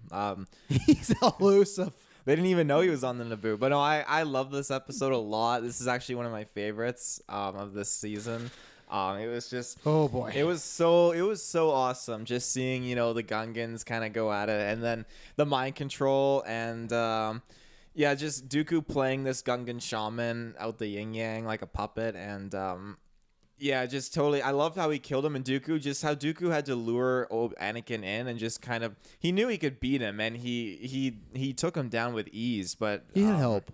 He's elusive. They didn't even know he was on the Naboo. But no, I love this episode a lot. This is actually one of my favorites of this season. It was just oh boy. It was so awesome just seeing, the Gungans kind of go at it, and then the mind control and just Dooku playing this Gungan shaman out the yin yang like a puppet, and just totally. I loved how he killed him, and how Dooku had to lure Anakin in, and just kind of he knew he could beat him, and he took him down with ease. But he had help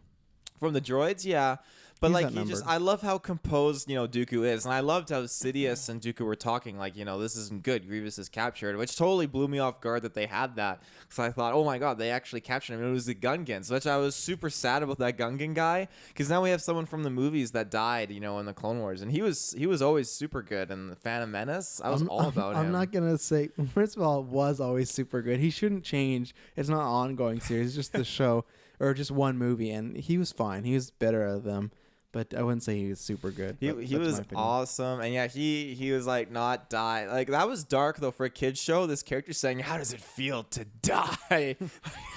from the droids, yeah. But I love how composed, Dooku is. And I loved how Sidious and Dooku were talking like, this isn't good. Grievous is captured, which totally blew me off guard that they had that. So I thought, oh my God, they actually captured him. And it was the Gungans, which I was super sad about that Gungan guy. Because now we have someone from the movies that died, in the Clone Wars. And he was always super good. And the Phantom Menace, I was all about him. I'm not going to say, first of all, it was always super good. He shouldn't change. It's not an ongoing series. It's just the show or just one movie. And he was fine. He was better at them. But I wouldn't say he was super good. He was awesome. And yeah, he was like not die. Like that was dark though for a kid's show. This character saying, how does it feel to die?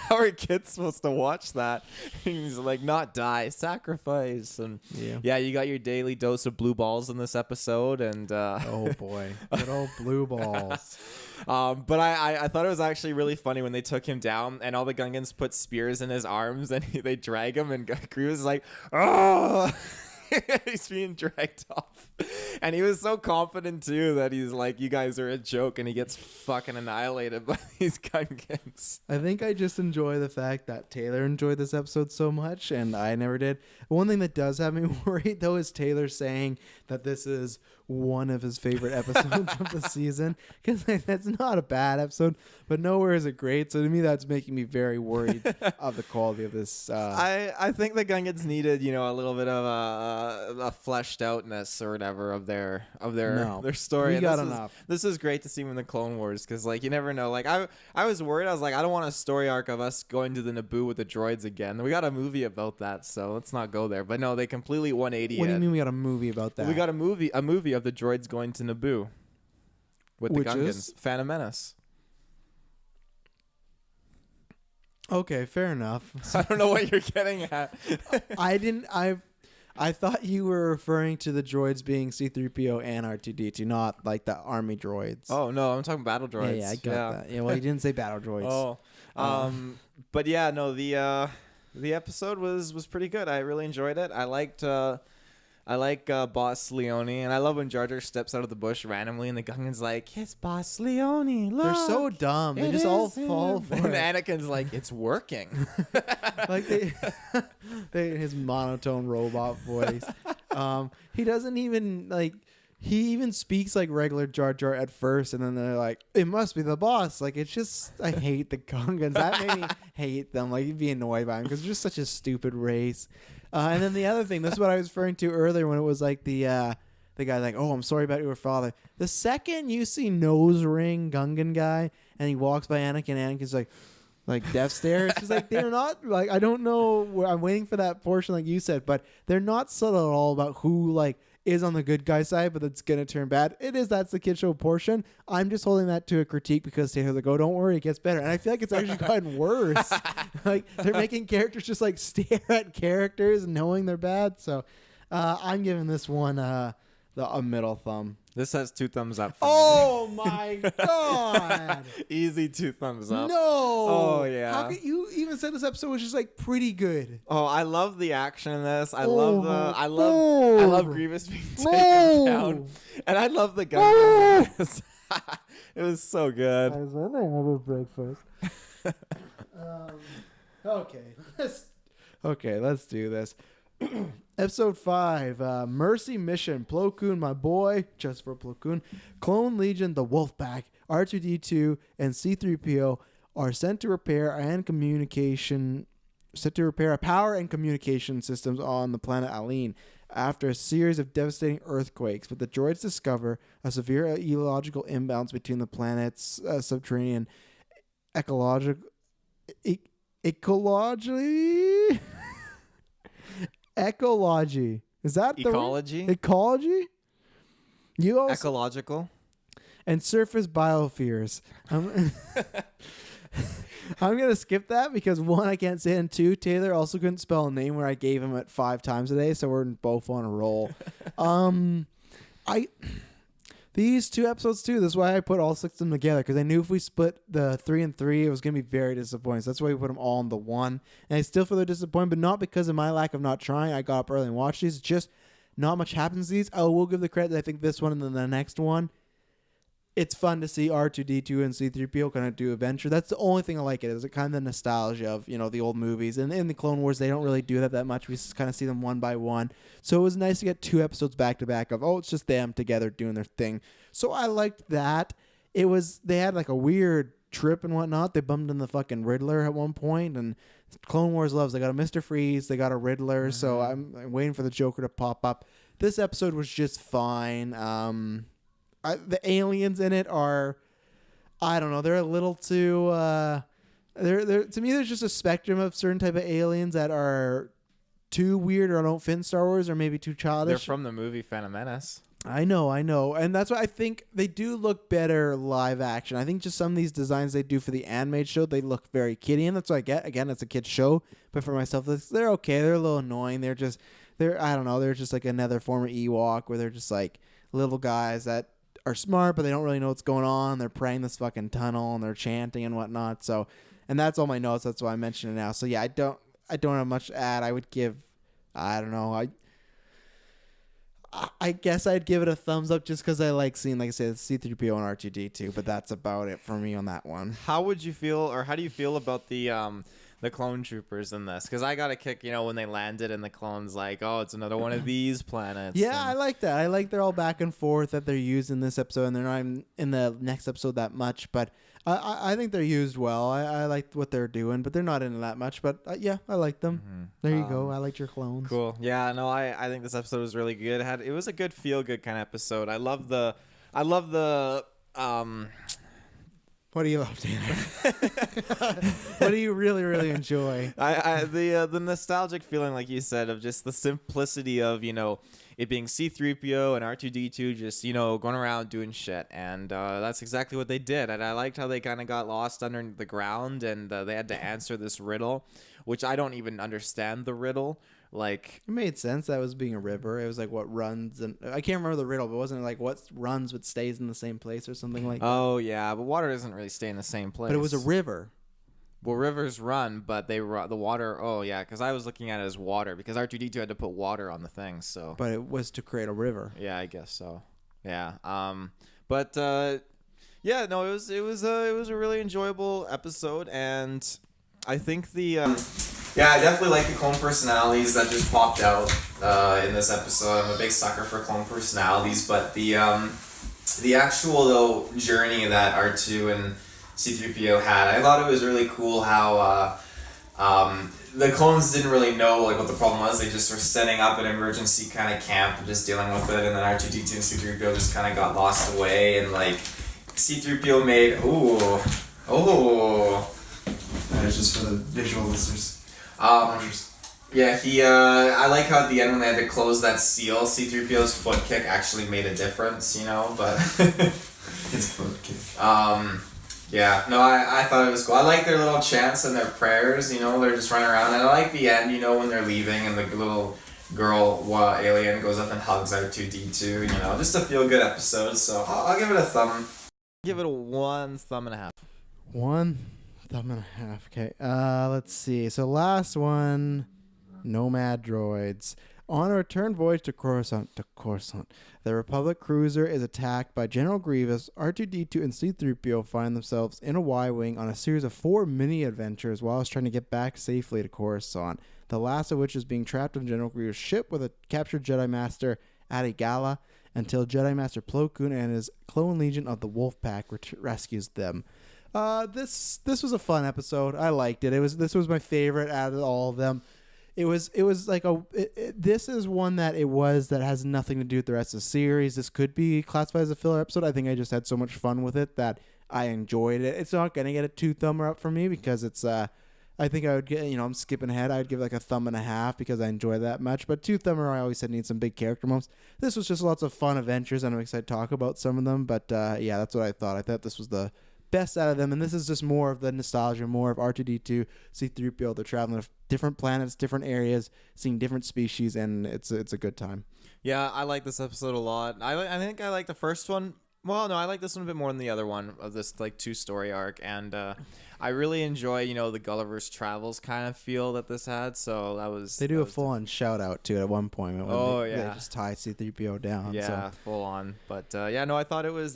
How are kids supposed to watch that? He's like, not die, sacrifice. And yeah, you got your daily dose of blue balls in this episode. And oh boy, good old blue balls. But I thought it was actually really funny when they took him down and all the Gungans put spears in his arms and they drag him and Grievous is like, oh. he's being dragged off. And he was so confident too that he's like, you guys are a joke, and he gets fucking annihilated by these Gungans. I think I just enjoy the fact that Taylor enjoyed this episode so much and I never did. One thing that does have me worried though is Taylor saying that this is one of his favorite episodes of the season, because that's not a bad episode, but nowhere is it great. So to me, that's making me very worried of the quality of this. I think the Gungans needed, you know, a little bit of a fleshed outness or whatever of their story. We and got enough. This is great to see in the Clone Wars, because like you never know. Like I was worried. I was like, I don't want a story arc of us going to the Naboo with the droids again. We got a movie about that, so let's not go there. But no, they completely 180. What do you mean we got a movie about that? We got a movie of the droids going to Naboo with the Gungans. Phantom Menace. Okay, fair enough. I don't know what you're getting at. I thought you were referring to the droids being C-3PO and R2-D2, not like the army droids. Oh no, I'm talking battle droids. Yeah, I got that. Yeah, well, you didn't say battle droids. But yeah, no, the episode was pretty good. I really enjoyed it. I like Boss Leone, and I love when Jar Jar steps out of the bush randomly, and the Gungan's like, "It's Boss Leone." Look, they're so dumb. They just all fall for and it. Anakin's like, "It's working." Like his monotone robot voice. He doesn't even like. He even speaks like regular Jar Jar at first, and then they're like, "It must be the boss." Like, it's just, I hate the Gungans. That made me hate them. Like, you'd be annoyed by them because they're just such a stupid race. And then the other thing, this is what I was referring to earlier when it was like the guy like, "Oh, I'm sorry about your father." The second you see nose ring Gungan guy and he walks by Anakin's like death stare. It's just like, they're not like, I don't know. I'm waiting for that portion like you said, but they're not subtle at all about who like is on the good guy side, but it's gonna turn bad. That's the kid show portion. I'm just holding that to a critique because Taylor's like, "Oh, don't worry, it gets better." And I feel like it's actually gotten worse. Like, they're making characters just like stare at characters knowing they're bad. So I'm giving this one a middle thumb. This has 2 thumbs up for Oh my god! Easy 2 thumbs up. No! Oh yeah. How could you even said this episode was just like pretty good? Oh, I love the action in this. I love Grievous being taken down, and I love the Gungans. It was so good. I was wondering about breakfast. Okay, let's do this. Episode 5, Mercy Mission. Plo Koon, my boy, just for Plo Koon. Clone Legion, the Wolfpack, R2-D2, and C-3PO are sent to repair a power and communication systems on the planet Aleen after a series of devastating earthquakes. But the droids discover a severe ecological imbalance between the planet's subterranean ecology. Is that ecology? Ecology? You also Ecological? and surface biospheres. I'm gonna skip that because 1, I can't say it, and 2, Taylor also couldn't spell a name where I gave him it 5 times a day, so we're both on a roll. These 2 episodes too. This is why I put all 6 of them together, because I knew if we split the 3 and 3, it was gonna be very disappointing. So that's why we put them all in the 1. And I still feel they're disappointed, but not because of my lack of not trying. I got up early and watched these. Just not much happens to these. I will give the credit. I think this one and then the next one, it's fun to see R2-D2 and C-3PO kind of do adventure. That's the only thing I like it is. It kind of nostalgia of, you know, the old movies. And in the Clone Wars, they don't really do that much. We just kind of see them one by one. So it was nice to get 2 episodes back to back of, it's just them together doing their thing. So I liked that. They had like a weird trip and whatnot. They bumped in the fucking Riddler at one point, and Clone Wars loves. They got a Mr. Freeze. They got a Riddler. Mm-hmm. So I'm waiting for the Joker to pop up. This episode was just fine. The aliens in it are, I don't know, they're a little too, they're to me, there's just a spectrum of certain type of aliens that are too weird or don't fit in Star Wars or maybe too childish. They're from the movie Phantom Menace. I know. And that's why I think they do look better live action. I think just some of these designs they do for the animated show, they look very kiddie, and that's what I get. Again, it's a kid's show, but for myself, they're okay. They're a little annoying. I don't know, they're just like another form of Ewok where they're just like little guys that are smart, but they don't really know what's going on. They're praying this fucking tunnel and they're chanting and whatnot. So, and that's all my notes. That's why I mentioned it now. So yeah, I don't have much to add. I would give, I don't know. I guess I'd give it a thumbs up just because I like seeing, like I said, C-3PO and R2-D2, but that's about it for me on that one. How would you feel, or how do you feel about the clone troopers in this? Because I got a kick, when they landed and the clones like, oh, it's another one of these planets. Yeah, I like that. I like they're all back and forth that they're used in this episode, and they're not in the next episode that much, but I think they're used well. I like what they're doing, but they're not in it that much. But yeah, I like them. Mm-hmm. There you go. I liked your clones. Cool. Yeah, no, I think this episode was really good. It was a good feel good kind of episode. I love the What do you love, Tanner? What do you really, really enjoy? The nostalgic feeling, like you said, of just the simplicity of, it being C-3PO and R2-D2 just, going around doing shit. And that's exactly what they did. And I liked how they kind of got lost under the ground and they had to answer this riddle, which I don't even understand the riddle. Like, it made sense that it was being a river. It was like what runs, and I can't remember the riddle, but wasn't it like what runs but stays in the same place or something like that? Oh yeah, but water doesn't really stay in the same place. But it was a river. Well, rivers run, but the water. Oh yeah, because I was looking at it as water because R2-D2 had to put water on the thing. So, but it was to create a river. Yeah, I guess so. Yeah. But yeah, no, it was a really enjoyable episode, and I think yeah, I definitely like the clone personalities that just popped out in this episode. I'm a big sucker for clone personalities, but the actual journey that R2 and C-3PO had, I thought it was really cool how the clones didn't really know what the problem was. They just were setting up an emergency kind of camp and just dealing with it, and then R2-D2 and C-3PO just kind of got lost away, and C-3PO made That is just for the visual listeners. Yeah, I like how at the end when they had to close that seal, C-3PO's foot kick actually made a difference, but his foot kick. Yeah, no, I thought it was cool. I like their little chants and their prayers, they're just running around, and I like the end, when they're leaving and the little girl alien goes up and hugs R2-D2, just a feel good episode. So I'll give it a thumb. Give it a 1 thumb and a half. 1 thumb and a half. Okay. Let's see. So last one, Nomad Droids. On a return voyage to Coruscant, the Republic cruiser is attacked by General Grievous. R2-D2 and C-3PO find themselves in a Y-wing on a series of 4 mini-adventures while trying to get back safely to Coruscant, the last of which is being trapped on General Grievous' ship with a captured Jedi Master Adi Gala until Jedi Master Plo Koon and his clone legion of the Wolf Pack rescues them. This was a fun episode. I liked it. This was my favorite out of all of them. It was like this is one that has nothing to do with the rest of the series. This could be classified as a filler episode. I think I just had so much fun with it that I enjoyed it. It's not gonna get a 2 thumber up for me because it's I think I would get, I'm skipping ahead. I'd give like a thumb and a half because I enjoy that much. But 2 thumber, I always said, needs some big character moments. This was just lots of fun adventures, and I'm excited to talk about some of them. But yeah, that's what I thought. I thought this was the best out of them, and this is just more of the nostalgia, more of R2-D2, C-3PO. They're traveling to different planets, different areas, seeing different species, and it's a good time. Yeah, I like this episode a lot. I think I like the first one. Well, no, I like this one a bit more than the other one of this 2-story arc, and I really enjoy the Gulliver's Travels kind of feel that this had. So they do a full on shout out to it at one point. When they just tie C-3PO down. Yeah, so. Full on. But yeah, no, I thought it was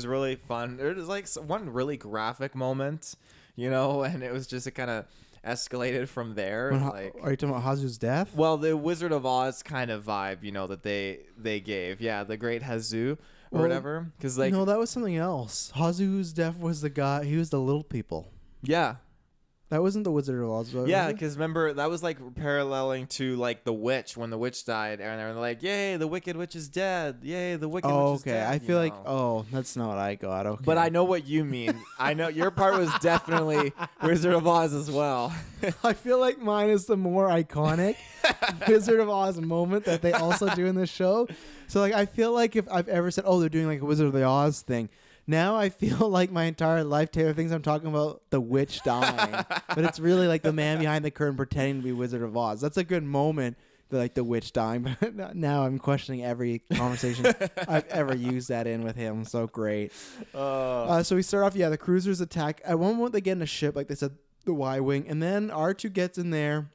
really fun. It was one really graphic moment, and it was just kind of escalated from there. Are you talking about Hazu's death? Well, the Wizard of Oz kind of vibe, that they gave. Yeah, the Great Hazu. Or whatever, because no, that was something else. Hazu's death was the guy. He was the little people. Yeah, that wasn't the Wizard of Oz. Yeah, because remember that was paralleling to the witch when the witch died, and they're like, "Yay, the Wicked Witch is dead! Yay, the Wicked Witch is dead!" I feel that's not what I got. Okay, but I know what you mean. I know your part was definitely Wizard of Oz as well. I feel like mine is the more iconic Wizard of Oz moment that they also do in this show. So I feel like if I've ever said, "Oh, they're doing a Wizard of the Oz thing," now I feel like my entire life Taylor thinks I'm talking about the witch dying, but it's really the man behind the curtain pretending to be Wizard of Oz. That's a good moment, the witch dying. But now I'm questioning every conversation I've ever used that in with him. So great. So we start off, the cruisers attack. At one point they get in a ship, like they said, the Y-wing, and then R2 gets in there.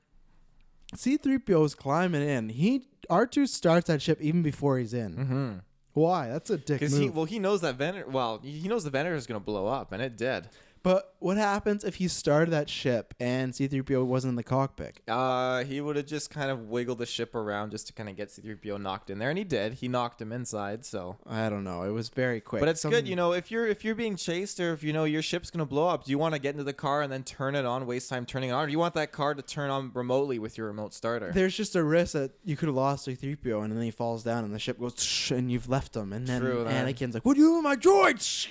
C-3PO is climbing in. R2 starts that ship even before he's in. Mm-hmm. Why? That's a dick move. He knows that Venator. Well, he knows the Venator is gonna blow up, and it did. But what happens if he started that ship and C-3PO wasn't in the cockpit? He would have just kind of wiggled the ship around just to kind of get C-3PO knocked in there, and he did. He knocked him inside, so. I don't know. It was very quick. But it's good, if you're being chased or if your ship's gonna blow up, do you want to get into the car and then turn it on, waste time turning it on, or do you want that car to turn on remotely with your remote starter? There's just a risk that you could have lost C-3PO and then he falls down and the ship goes and you've left him, and then Anakin's like, "What are you doing with my droids?"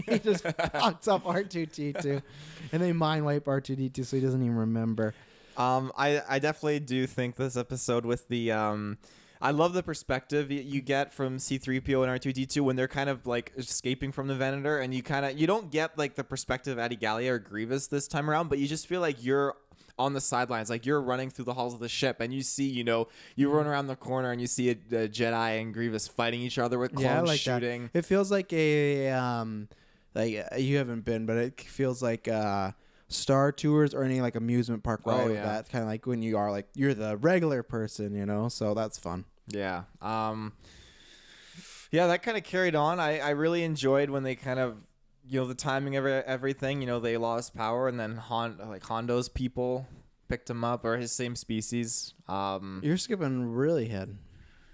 He just fucks up R2D2, and they mind wipe R2D2 so he doesn't even remember. I definitely do think this episode with the I love the perspective you get from C-3PO and R2D2 when they're kind of like escaping from the Venator, and you don't get like the perspective of Adi Gallia or Grievous this time around, but you just feel like you're on the sidelines, like you're running through the halls of the ship, and you see, you run around the corner and you see a Jedi and Grievous fighting each other with clones shooting. That. It feels like you haven't been, but it feels like Star Tours or any like amusement park ride. Oh, yeah. That kind of like when you are like you're the regular person, so that's fun. Yeah. Yeah, that kind of carried on. I really enjoyed when they kind of, the timing of everything. They lost power, and then Hondo's people picked him up, or his same species. You're skipping really ahead.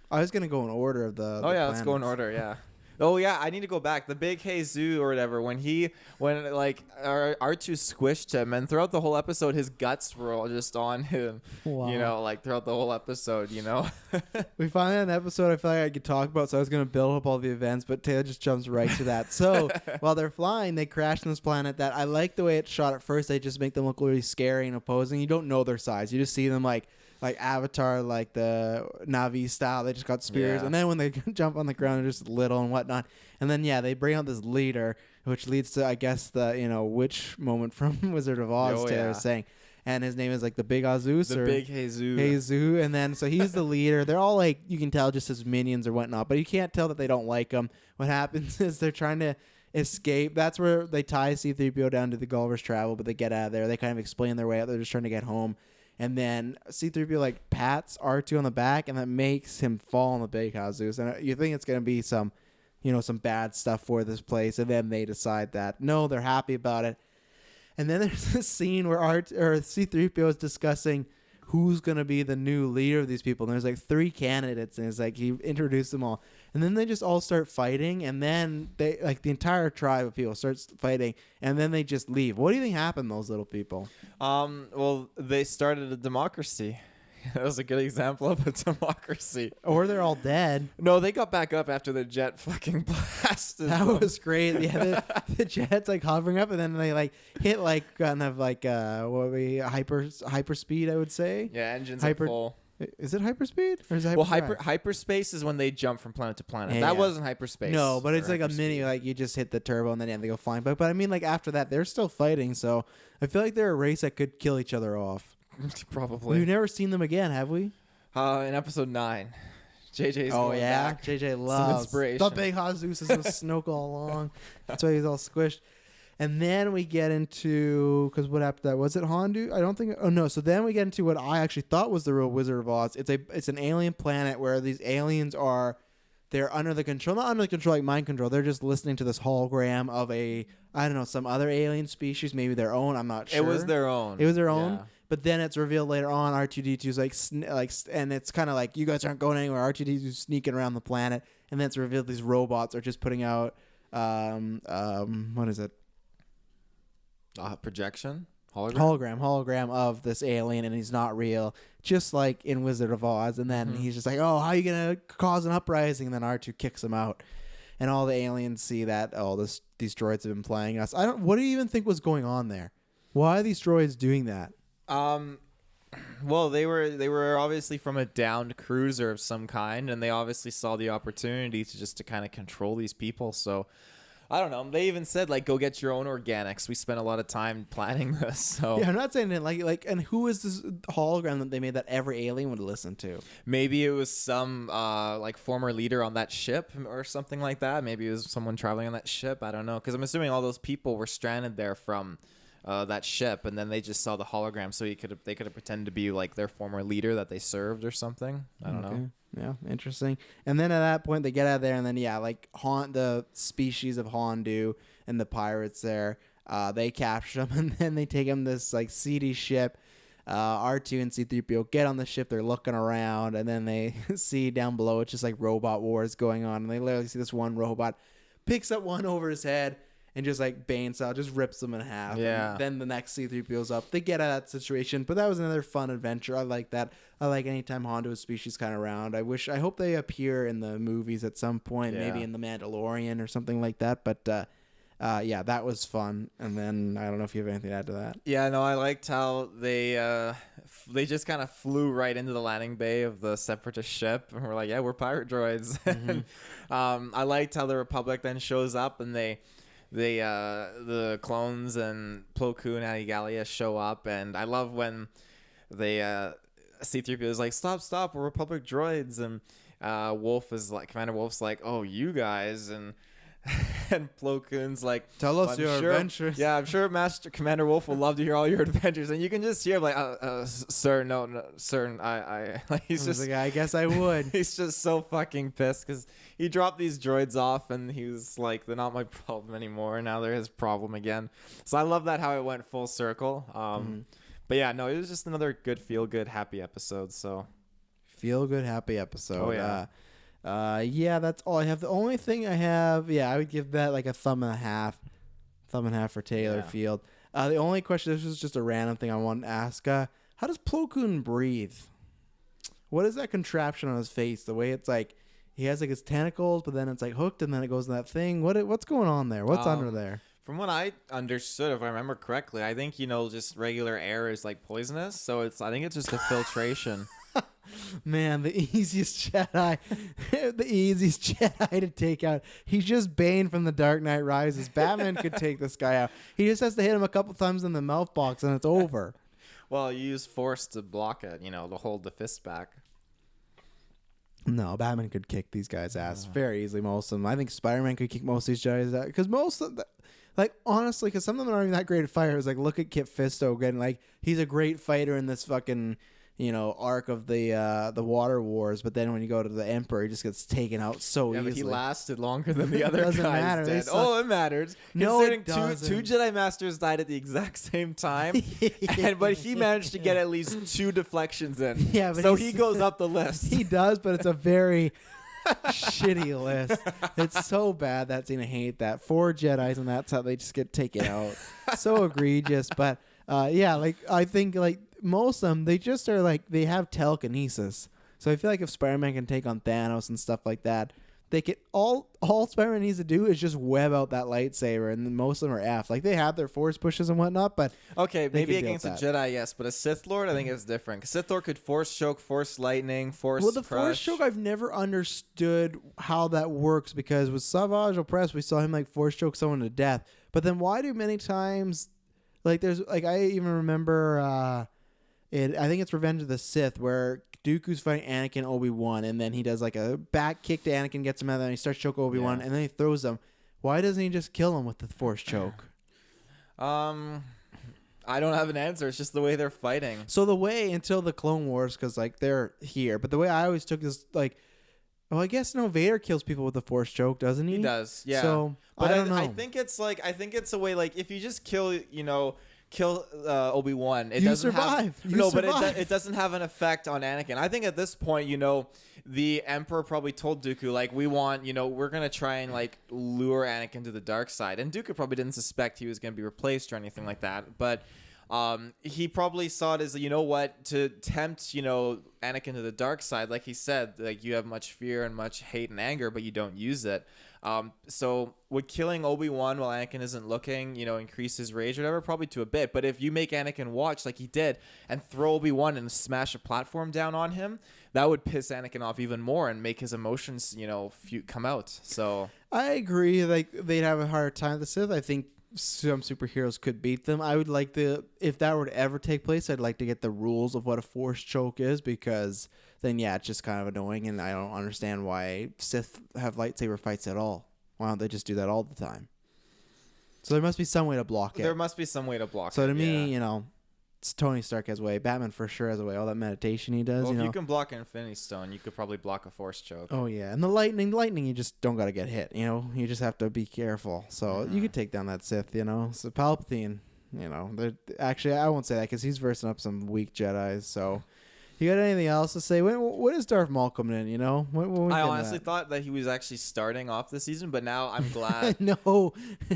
I was gonna go in order of the. Oh yeah, let's go in order. Yeah. Oh yeah, I need to go back. The big Jesus or whatever, when R2 squished him, and throughout the whole episode, his guts were all just on him. Wow. Throughout the whole episode, We finally had an episode I feel like I could talk about, so I was going to build up all the events, but Taylor just jumps right to that. So while they're flying, they crash on this planet that I like the way it's shot at first. They just make them look really scary and opposing. You don't know their size. You just see them like Avatar, like the Na'vi style. They just got spears. Yeah. And then when they jump on the ground, they're just little and whatnot. And then, they bring out this leader, which leads to, I guess, the, witch moment from Wizard of Oz, Taylor was saying. And his name is like the Big Azus. The Big Jesus. Jesus. And then, so he's the leader. They're all like, you can tell just his minions or whatnot. But you can't tell that they don't like him. What happens is they're trying to escape. That's where they tie C-3PO down to the Gulliver's Travel, but they get out of there. They kind of explain their way out. They're just trying to get home. And then C-3PO pats R2 on the back, and that makes him fall on the Big Jesus. And you think it's going to be some bad stuff for this place. And then they decide that, no, they're happy about it. And then there's this scene where C-3PO is discussing who's going to be the new leader of these people. And there's 3 candidates, and it's he introduced them all. And then they just all start fighting, and then they the entire tribe of people starts fighting, and then they just leave. What do you think happened to those little people? Well, they started a democracy. That was a good example of a democracy. Or they're all dead. No, they got back up after the jet fucking blasted. That was great. Yeah, the jet's hovering up, and then they hit kind of hyperspeed, I would say. Yeah, engines at full. Is it hyperspeed or is it hyperspace is when they jump from planet to planet. That wasn't hyperspace. No, but it's a mini. You just hit the turbo and then they go flying. But I mean, after that, they're still fighting. So I feel like they're a race that could kill each other off. Probably. We've never seen them again, have we? In episode 9, JJ's going back. JJ loves inspiration. The Big Jesus is with Snoke all along. That's why he's all squished. And then we get into, because what happened? That was it Hondu? I don't think. Oh no! So then we get into what I actually thought was the real Wizard of Oz. It's an alien planet where these aliens they're under the control, not under the control like mind control. They're just listening to this hologram of some other alien species, maybe their own. I'm not sure. It was their own. Yeah. But then it's revealed later on R2D2's and it's kind of you guys aren't going anywhere. R2D2's sneaking around the planet, and then it's revealed these robots are just putting out what is it? Projection? Hologram of this alien, and he's not real, just like in Wizard of Oz. And then he's just oh, how are you going to cause an uprising? And then R2 kicks him out. And all the aliens see that, these droids have been playing us. What do you even think was going on there? Why are these droids doing that? Well, they were obviously from a downed cruiser of some kind, and they obviously saw the opportunity to kind of control these people. So I don't know. They even said go get your own organics. We spent a lot of time planning this. So yeah, I'm not saying it and who is this hologram that they made that every alien would listen to? Maybe it was some former leader on that ship or something like that. Maybe it was someone traveling on that ship. I don't know, because I'm assuming all those people were stranded there from that ship, and then they just saw the hologram, so they could have pretended to be like their former leader that they served or something. I don't know. Yeah, interesting. And then at that point, they get out of there, and then like the species of Hondu and the pirates there, they capture them, and then they take them this like seedy ship. R2 and C-3PO get on the ship. They're looking around, and then they see down below it's just like robot wars going on, and they literally see this one robot picks up one over his head and just like banes out, just rips them in half. Yeah. And then the next C-3PO's up. They get out of that situation, but that was another fun adventure. I like that. I like anytime Hondo species kind of around. I hope they appear in the movies at some point, maybe in The Mandalorian or something like that. But yeah, that was fun. And then I don't know if you have anything to add to that. Yeah, no, I liked how they just kind of flew right into the landing bay of the Separatist ship, and we're like, yeah, we're pirate droids. Mm-hmm. I liked how the Republic then shows up, and the clones and Plo Koon and Adigalia show up, and I love when they C-3PO is like, stop, we're Republic droids, and Commander Wolf's like, oh, you guys, and Plo Koon's like, tell us your adventures. Yeah, I'm sure Commander Wolf will love to hear all your adventures, and you can just hear like, sir, no, sir, I like he's just like, I guess I would. He's just so fucking pissed because he dropped these droids off, and he was like, they're not my problem anymore. Now they're his problem again. So I love that how it went full circle. But yeah, no, it was just another good feel good happy episode. So feel good happy episode. Oh yeah. Yeah, that's all I have. The only thing I have, I would give that like a thumb and a half for Taylor Field. The only question, this was just a random thing I wanted to ask. How does Plo Koon breathe? What is that contraption on his face? The way it's like, he has like his tentacles, but then it's like hooked, and then it goes in that thing. What's going on there? What's under there? From what I understood, if I remember correctly, I think, just regular air is like poisonous. So I think it's just a filtration. Man, the easiest Jedi to take out. He's just Bane from The Dark Knight Rises. Batman could take this guy out. He just has to hit him a couple times in the mouth box, and it's over. Well, you use force to block it, to hold the fist back. No, Batman could kick these guys' ass very easily. Most of them. I think Spider-Man could kick most of these Jedi's ass, because most of them, like, honestly, because some of them aren't even that great at fighters. Like, look at Kit Fisto again. Like, he's a great fighter in this fucking arc of the Water Wars, but then when you go to the Emperor, he just gets taken out so easily. But he lasted longer than the other guys matter. did. It matters. No, it doesn't. Two Jedi Masters died at the exact same time, but he managed to get at least 2 deflections in. Yeah, but so he goes up the list. He does, but it's a very shitty list. It's so bad, that scene. I hate that. 4 Jedis, and that's how they just get taken out. So egregious. But I think most of them, they just are like, they have telekinesis. So I feel like if Spider-Man can take on Thanos and stuff like that, they can all Spider-Man needs to do is just web out that lightsaber, and then most of them are F. Like, they have their force pushes and whatnot, but okay, maybe against a Jedi, yes, but a Sith Lord, I think it's different. Sith Lord could force choke, force lightning, force the force choke, I've never understood how that works, because with Savage Opress, we saw him like force choke someone to death. But then why do many times, like, there's like, I even remember I think it's Revenge of the Sith, where Dooku's fighting Anakin, Obi-Wan, and then he does like a back kick to Anakin, gets him out, and then he starts choking Obi-Wan, and then he throws him. Why doesn't he just kill him with the force choke? I don't have an answer. It's just the way they're fighting. So the way, until the Clone Wars, because like they're here, but the way I always took this, like, I guess Vader kills people with the force choke, doesn't he? He does, yeah. So but I don't know. I think it's a way, like, if you just kill Obi-Wan, it you doesn't survive. have but it doesn't have an effect on Anakin. I think at this point, the Emperor probably told Dooku, like, we want, we're gonna try and like lure Anakin to the dark side, and Dooku probably didn't suspect he was gonna be replaced or anything like that, but he probably saw it as, to tempt, Anakin to the dark side. Like he said, like, you have much fear and much hate and anger, but you don't use it. So would killing Obi-Wan while Anakin isn't looking, increase his rage or whatever? Probably to a bit. But if you make Anakin watch like he did and throw Obi-Wan and smash a platform down on him, that would piss Anakin off even more and make his emotions, come out. So I agree. Like, they'd have a harder time with the Sith. I think some superheroes could beat them. I would like if that were to ever take place, I'd like to get the rules of what a force choke is, because then it's just kind of annoying, and I don't understand why Sith have lightsaber fights at all. Why don't they just do that all the time? So there must be some way to block it. There must be some way to block it. So to me, Tony Stark has a way. Batman for sure has a way. All that meditation he does. Well, if you can block Infinity Stone, you could probably block a Force choke. Oh yeah, and the lightning, you just don't gotta get hit. You just have to be careful. So you could take down that Sith. So Palpatine. Actually, I won't say that because he's versing up some weak Jedis. So, you got anything else to say? When is Darth Maul coming in? I honestly thought that he was actually starting off the season, but now I'm glad. No,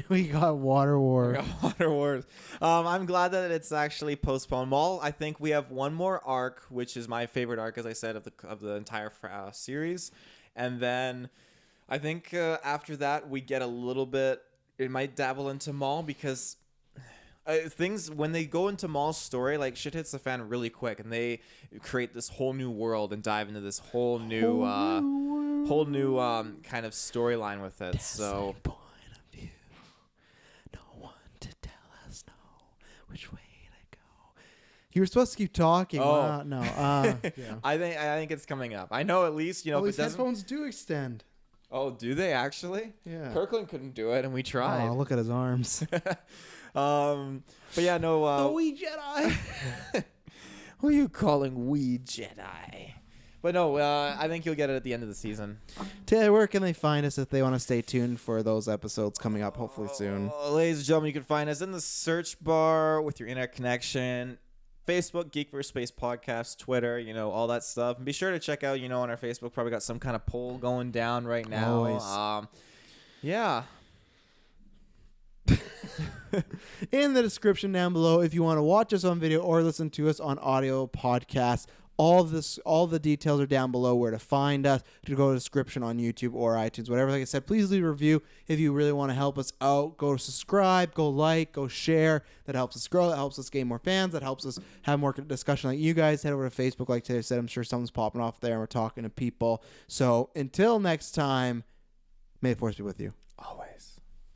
we got Water War. We got Water Wars. I'm glad that it's actually postponed. Maul, I think we have one more arc, which is my favorite arc, as I said, of the entire series, and then I think after that we get a little bit. It might dabble into Maul because. Things when they go into Maul's story, like shit hits the fan really quick, and they create this whole new world and dive into this whole new kind of storyline with it. So, point of view, no one to tell us which way to go. You were supposed to keep talking. Oh no. Yeah. I think it's coming up. I know at least All if these it doesn't. headphones do extend. Oh, do they actually? Yeah. Kirklin couldn't do it, and we tried. Oh, look at his arms. But yeah, no. The wee Jedi. Who are you calling wee Jedi? But no, I think you'll get it at the end of the season. Taylor, where can they find us if they want to stay tuned for those episodes coming up hopefully soon? Ladies and gentlemen, you can find us in the search bar with your internet connection. Facebook, Geekverse Space Podcast, Twitter, all that stuff. And be sure to check out, on our Facebook, probably got some kind of poll going down right now. Always. Yeah. In the description down below, if you want to watch us on video or listen to us on audio podcasts, all the details are down below where to find us, to go to the description on YouTube or iTunes, whatever. Like I said, please leave a review if you really want to help us out. Go subscribe, go like, go share. That helps us grow. That helps us gain more fans. That helps us have more discussion like you guys. Head over to Facebook, like Taylor said. I'm sure something's popping off there and we're talking to people. So until next time, may the Force be with you. Always.